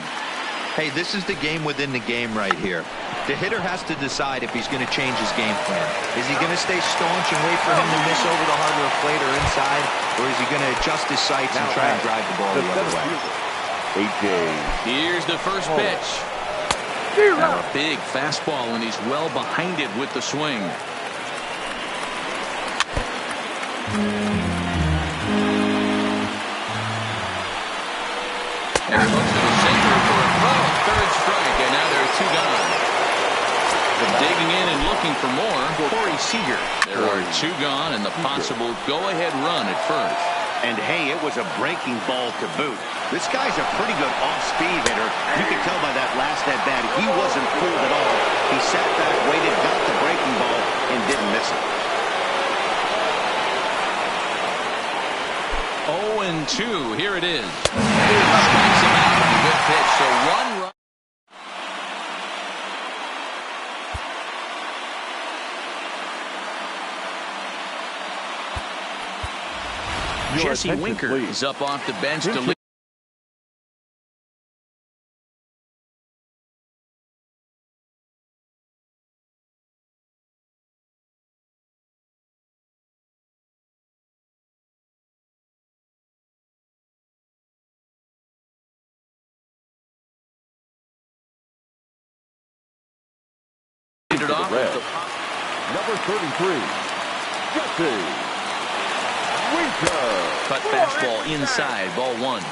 Hey, this is the game within the game right here. The hitter has to decide if he's going to change his game plan. Is he going to stay staunch and wait for him to miss over the heart of the plate or inside, or is he going to adjust his sights and try and drive the ball the other way? Here's the first pitch. Now a big fastball, and he's well behind it with the swing. And he looks to the center for a throw. Third strike, and now there are two gone. Digging in and looking for more, Corey Seager. There are two gone, and the possible go-ahead run at first. And hey, it was a breaking ball to boot. This guy's a pretty good off-speed hitter. You can tell by that last at-bat he wasn't fooled at all. He sat back, waited, got the breaking ball, and didn't miss it. 0-2. Here it is. Strikes him out. Good pitch. So one run. Jesse Winker is up off the bench to lead. It off. Number 33, Jesse Winker. Cut fastball inside, ball one.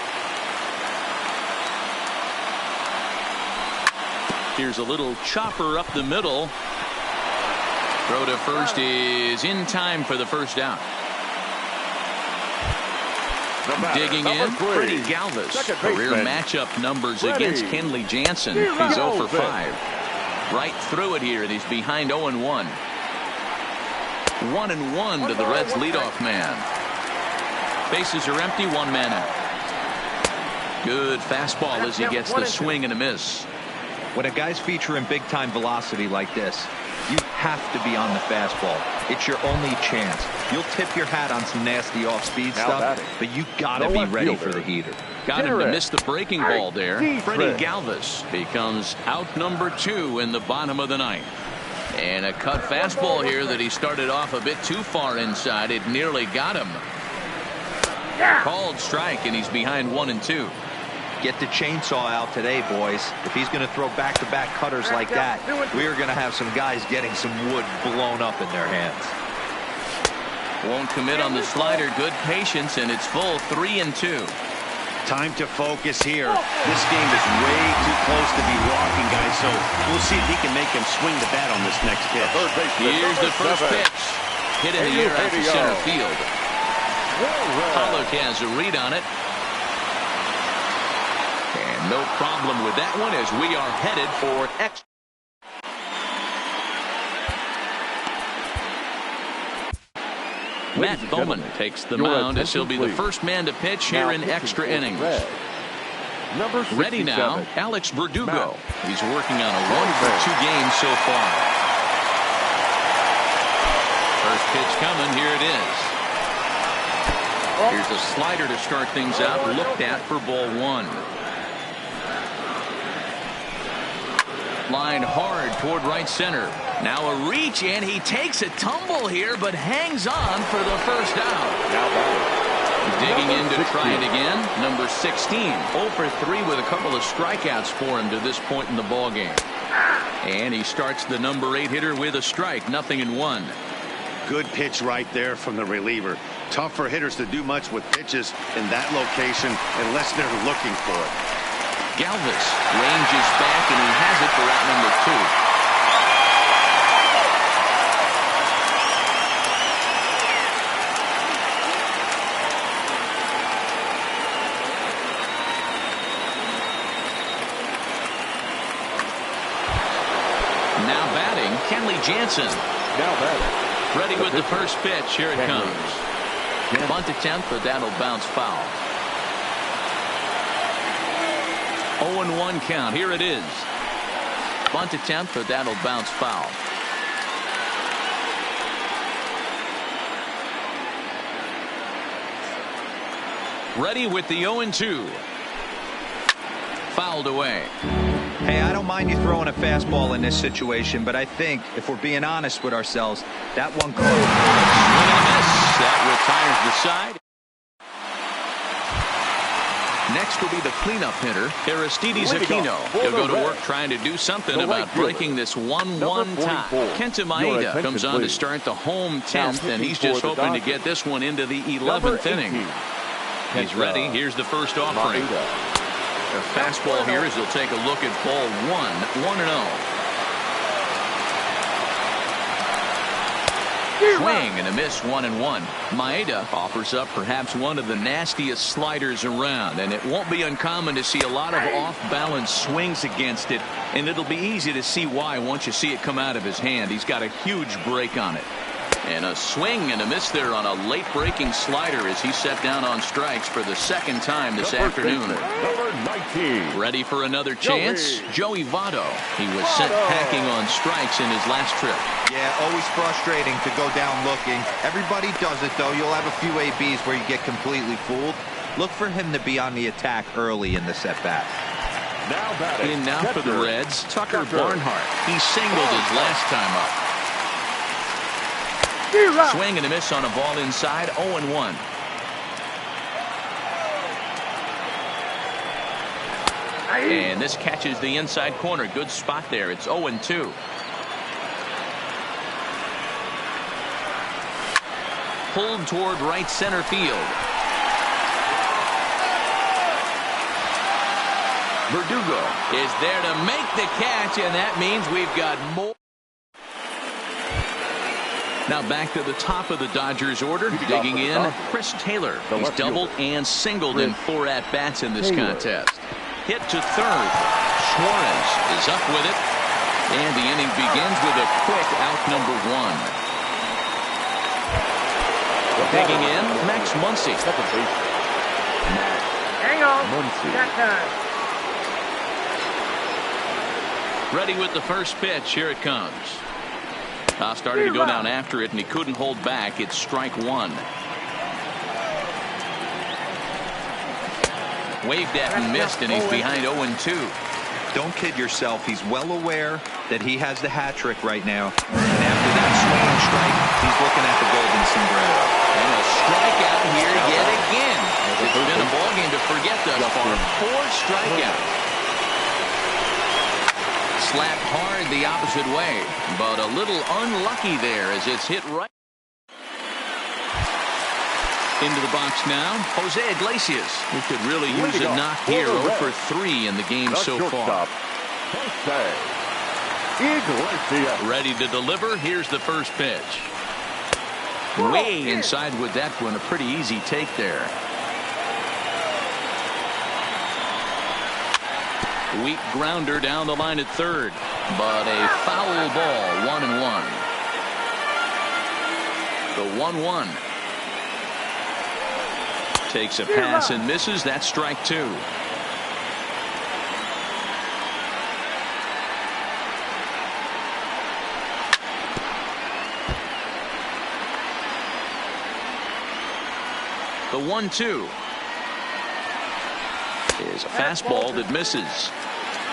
Here's a little chopper up the middle. Throw to first is in time for the first out. Digging in, Freddie Galvis. Career matchup numbers against Kenley Jansen. He's 0 for 5. Right through it here, and he's behind 0-1. 1-1 to the Reds' leadoff man. Bases are empty, one man out. Good fastball as he gets the swing and a miss. When a guy's featuring big-time velocity like this, you have to be on the fastball. It's your only chance. You'll tip your hat on some nasty off-speed stuff, but you gotta be ready for the heater. Got him to miss the breaking ball there. Freddie Galvis becomes out number 2 in the bottom of the ninth. And a cut fastball here that he started off a bit too far inside. It nearly got him. Called strike, and he's behind 1-2. Get the chainsaw out today, boys. If he's going to throw back-to-back cutters like that, we are going to have some guys getting some wood blown up in their hands. Won't commit on the slider. Good patience, and it's full 3-2. Time to focus here. This game is way too close to be rocking, guys, so we'll see if he can make him swing the bat on this next pitch. Here's the first pitch. Hit in the air out to center field. Pollock has a read on it. And no problem with that one as we are headed for extra. Matt Bowman takes the mound as he'll be the first man to pitch here in extra innings. Ready now, Alex Verdugo. He's working on a 1-for-2 game so far. First pitch coming, here it is. Here's a slider to start things out, looked at for ball 1. Line hard toward right center. Now a reach, and he takes a tumble here, but hangs on for the first out. Digging in to try it again, number 16. 0 for 3 with a couple of strikeouts for him to this point in the ballgame. And he starts the number 8 hitter with a strike, 0-1. Good pitch right there from the reliever. Tough for hitters to do much with pitches in that location unless they're looking for it. Galvis ranges back, and he has it for out number 2. Now batting, Kenley Jansen. Now batting. Ready with the first pitch. Here it comes. Bunt attempt, but that'll bounce foul. 0-1 count. Here it is. Bunt attempt, but that'll bounce foul. Ready with the 0-2. Fouled away. Hey, I don't mind you throwing a fastball in this situation, but I think if we're being honest with ourselves, that one call. Swing and a miss. That retires the side. Next will be the cleanup hitter, Aristides Aquino. He'll go to work trying to do something about breaking this 1-1 tie. Kenta Maeda comes on to start the home 10th, and he's just hoping to get this one into the 11th inning. He's ready. Here's the first offering. A fastball here as he'll take a look at ball 1, 1-0. Swing and a miss, 1-1. Maeda offers up perhaps one of the nastiest sliders around, and it won't be uncommon to see a lot of off-balance swings against it, and it'll be easy to see why once you see it come out of his hand. He's got a huge break on it. And a swing and a miss there on a late breaking slider as he set down on strikes for the second time this afternoon. Number 19. Ready for another chance? Joey Votto. He was sent packing on strikes in his last trip. Yeah, always frustrating to go down looking. Everybody does it, though. You'll have a few ABs where you get completely fooled. Look for him to be on the attack early in the set-bat. Now batting. In now for the Reds, Tucker Barnhart. He singled his last time up. Swing and a miss on a ball inside, 0-1. And this catches the inside corner. Good spot there. It's 0-2. Pulled toward right center field. Verdugo is there to make the catch, and that means we've got more. Now back to the top of the Dodgers order. Digging in, Chris Taylor. He's doubled and singled in 4 at-bats in this contest. Hit to third. Suarez is up with it. And the inning begins with a quick out number 1. Digging in, Max Muncy. Hang on. Muncy. Got time. Ready with the first pitch. Here it comes. Started to go down after it, and he couldn't hold back. It's strike 1. Waved at and missed, and he's behind 0-2. Don't kid yourself. He's well aware that he has the hat trick right now. And after that swinging strike, he's looking at the golden sombrero. And a strikeout here yet again. It's been a ball game to forget thus far. 4 strikeouts. Slapped hard the opposite way, but a little unlucky there as it's hit right. Into the box now, Jose Iglesias, who could really use a knock here. 0 for 3 in the game so far. Ready to deliver. Here's the first pitch. Way inside with that one. A pretty easy take there. Weak grounder down the line at third, but a foul ball. 1-1. The 1-1. Takes a pass and misses. That's strike 2. The 1-2 is a fastball that misses.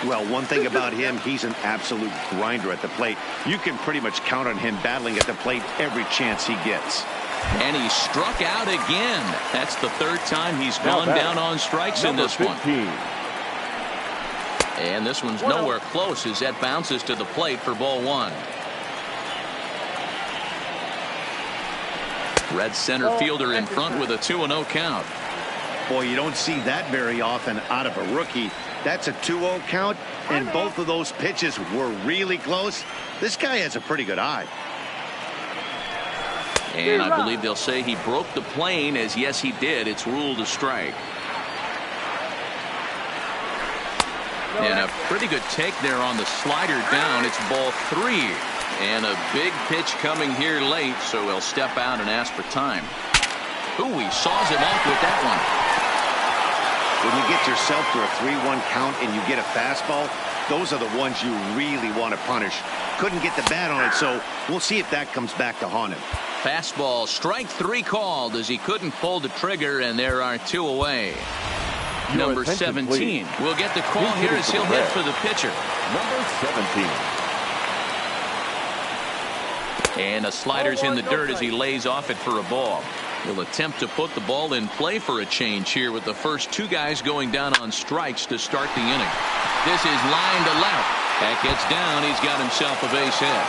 Well, one thing about him, he's an absolute grinder at the plate. You can pretty much count on him battling at the plate every chance he gets. And he struck out again. That's the 3rd time he's gone down on strikes in this one. And this one's nowhere close as that bounces to the plate for ball 1. Red center fielder in front with a 2-0 count. Boy, you don't see that very often out of a rookie. That's a 2-0 count, and both of those pitches were really close. This guy has a pretty good eye. And I believe they'll say he broke the plane, as yes he did. It's ruled a strike. And a pretty good take there on the slider down. It's ball 3. And a big pitch coming here late, so he'll step out and ask for time. Ooh, he saws him off with that one. When you get yourself to a 3-1 count and you get a fastball, those are the ones you really want to punish. Couldn't get the bat on it, so we'll see if that comes back to haunt him. Fastball, strike 3 called as he couldn't pull the trigger, and there are 2 away. Number 17 will get the call here as he'll hit for the pitcher. Number 17. And a slider's in the dirt as he lays off it for a ball. He'll attempt to put the ball in play for a change here with the first 2 guys going down on strikes to start the inning. This is line to left. That gets down. He's got himself a base hit.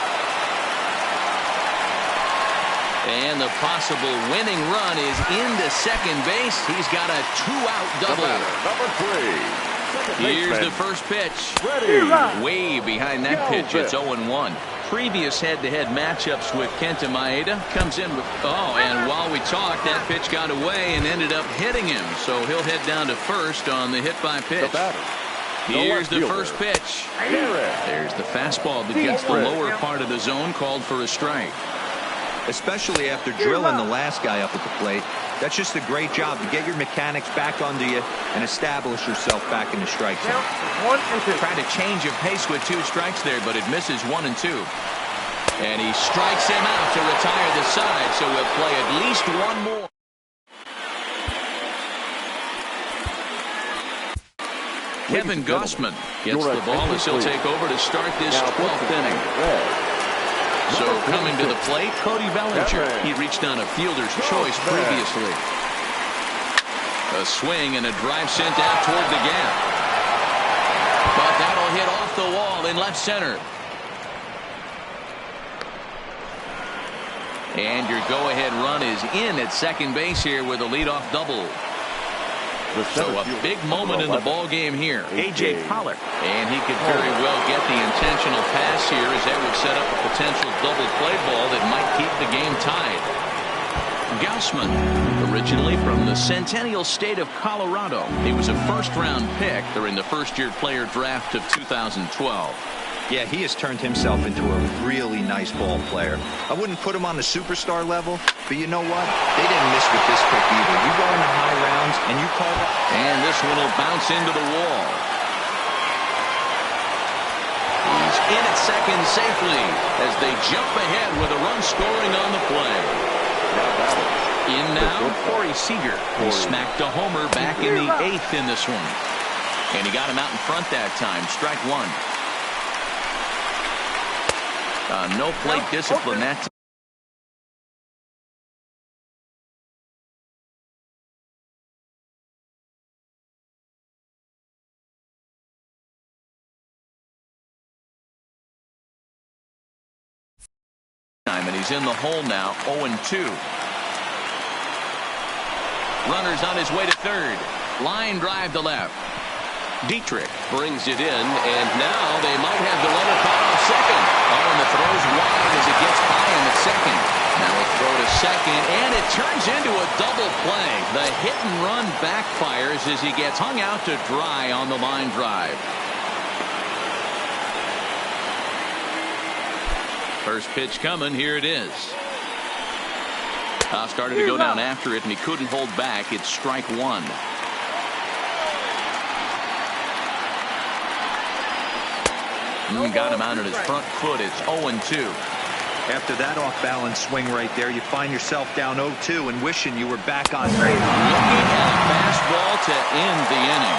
And the possible winning run is into second base. He's got a 2-out double. Number 3. Here's the first pitch. Ready. Way behind that pitch. It's 0-1. Previous head-to-head matchups with Kenta Maeda comes in with and while we talked, that pitch got away and ended up hitting him, so he'll head down to first on the hit by pitch. Here's the first pitch. There's the fastball that gets the lower part of the zone, called for a strike. Especially after drilling the last guy up at the plate. That's just a great job to get your mechanics back under you and establish yourself back in the strike zone. 1 and 2. Tried to change of pace with 2 strikes there, but it misses 1 and 2. And he strikes him out to retire the side, so we'll play at least 1 more. Kevin Gausman gets the ball as he'll take over to start this 12th inning. So coming to the plate, Cody Bellinger. He reached on a fielder's choice previously. A swing and a drive sent out toward the gap. But that'll hit off the wall in left center. And your go-ahead run is in at second base here with a leadoff double. So a big moment in the ball game here. A.J. Pollock. And he could very well get the intentional pass here as that would set up a potential double play ball that might keep the game tied. Gausman, originally from the Centennial State of Colorado. He was a first-round pick during the first-year player draft of 2012. Yeah, he has turned himself into a really nice ball player. I wouldn't put him on the superstar level, but you know what? They didn't miss with this pick either. You go into high rounds and you call it. And this one will bounce into the wall. He's in at second safely as they jump ahead with a run scoring on the play. In now, Corey Seager. He smacked a homer back in the 8th in this one. And he got him out in front that time. Strike 1. No plate discipline that time, and he's in the hole now, 0-2. Runner's on his way to third. Line drive to left. Dietrich brings it in, and now they might have the runner caught off second. Oh, and the throw's wide as it gets by him at second. Now a throw to second, and it turns into a double play. The hit and run backfires as he gets hung out to dry on the line drive. First pitch coming. Here it is. Started to go down after it, and he couldn't hold back. It's strike one. Got him out on his front foot. It's 0-2. After that off-balance swing right there, you find yourself down 0-2 and wishing you were back on base. Looking at a fastball to end the inning.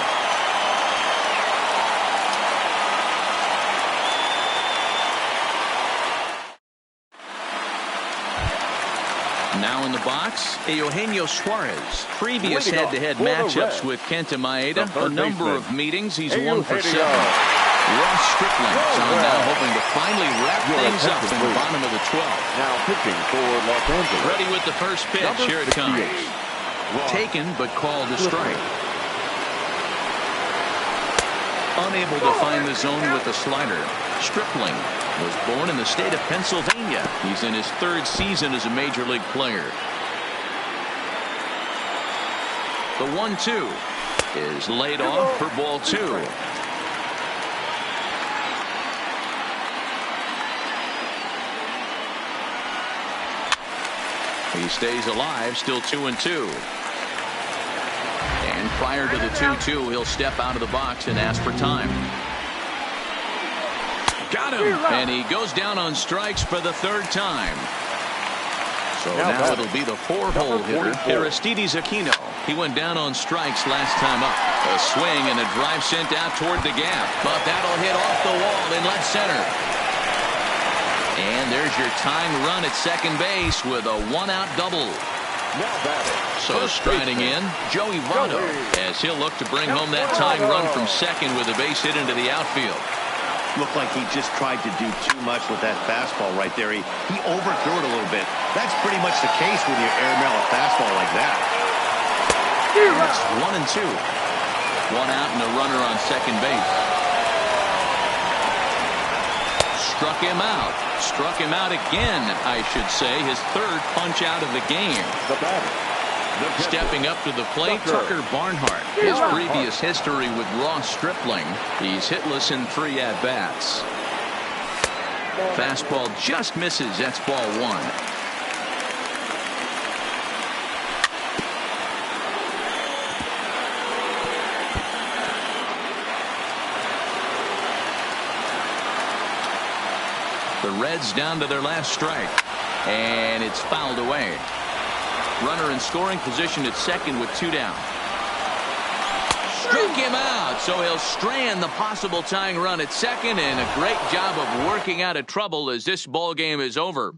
Now in the box, Eugenio Suarez. Previous head-to-head matchups with Kenta Maeda. A number of meetings. He's 1 for 7. Ross Stripling now hoping to finally wrap things up in the bottom of the 12th. Now pitching for Los Angeles. Ready with the first pitch. Here it comes. Taken but called a strike. Unable to find the zone with the slider. Stripling was born in the state of Pennsylvania. He's in his 3rd season as a major league player. The 1-2 is laid off for ball 2. He stays alive, still 2-2. And prior to the 2-2, he'll step out of the box and ask for time. Got him! And he goes down on strikes for the 3rd time. So now it'll be the 4-hole hitter, Aristides Aquino. He went down on strikes last time up. A swing and a drive sent out toward the gap. But that'll hit off the wall in left center. And there's your tying run at second base with a 1-out double. So striding in, Joey Votto, as he'll look to bring home that tying run from second with a base hit into the outfield. Looked like he just tried to do too much with that fastball right there. He overthrew it a little bit. That's pretty much the case when you airmail a fastball like that. It's 1-2. 1 out and a runner on second base. Struck him out. Struck him out again, I should say. His 3rd punch out of the game. Stepping up to the plate, Tucker Barnhart. His previous history with Ross Stripling. He's hitless in 3 at-bats. Fastball just misses. That's ball 1. The Reds down to their last strike. And it's fouled away. Runner in scoring position at second with 2 down. Struck him out, so he'll strand the possible tying run at second, and a great job of working out of trouble as this ball game is over.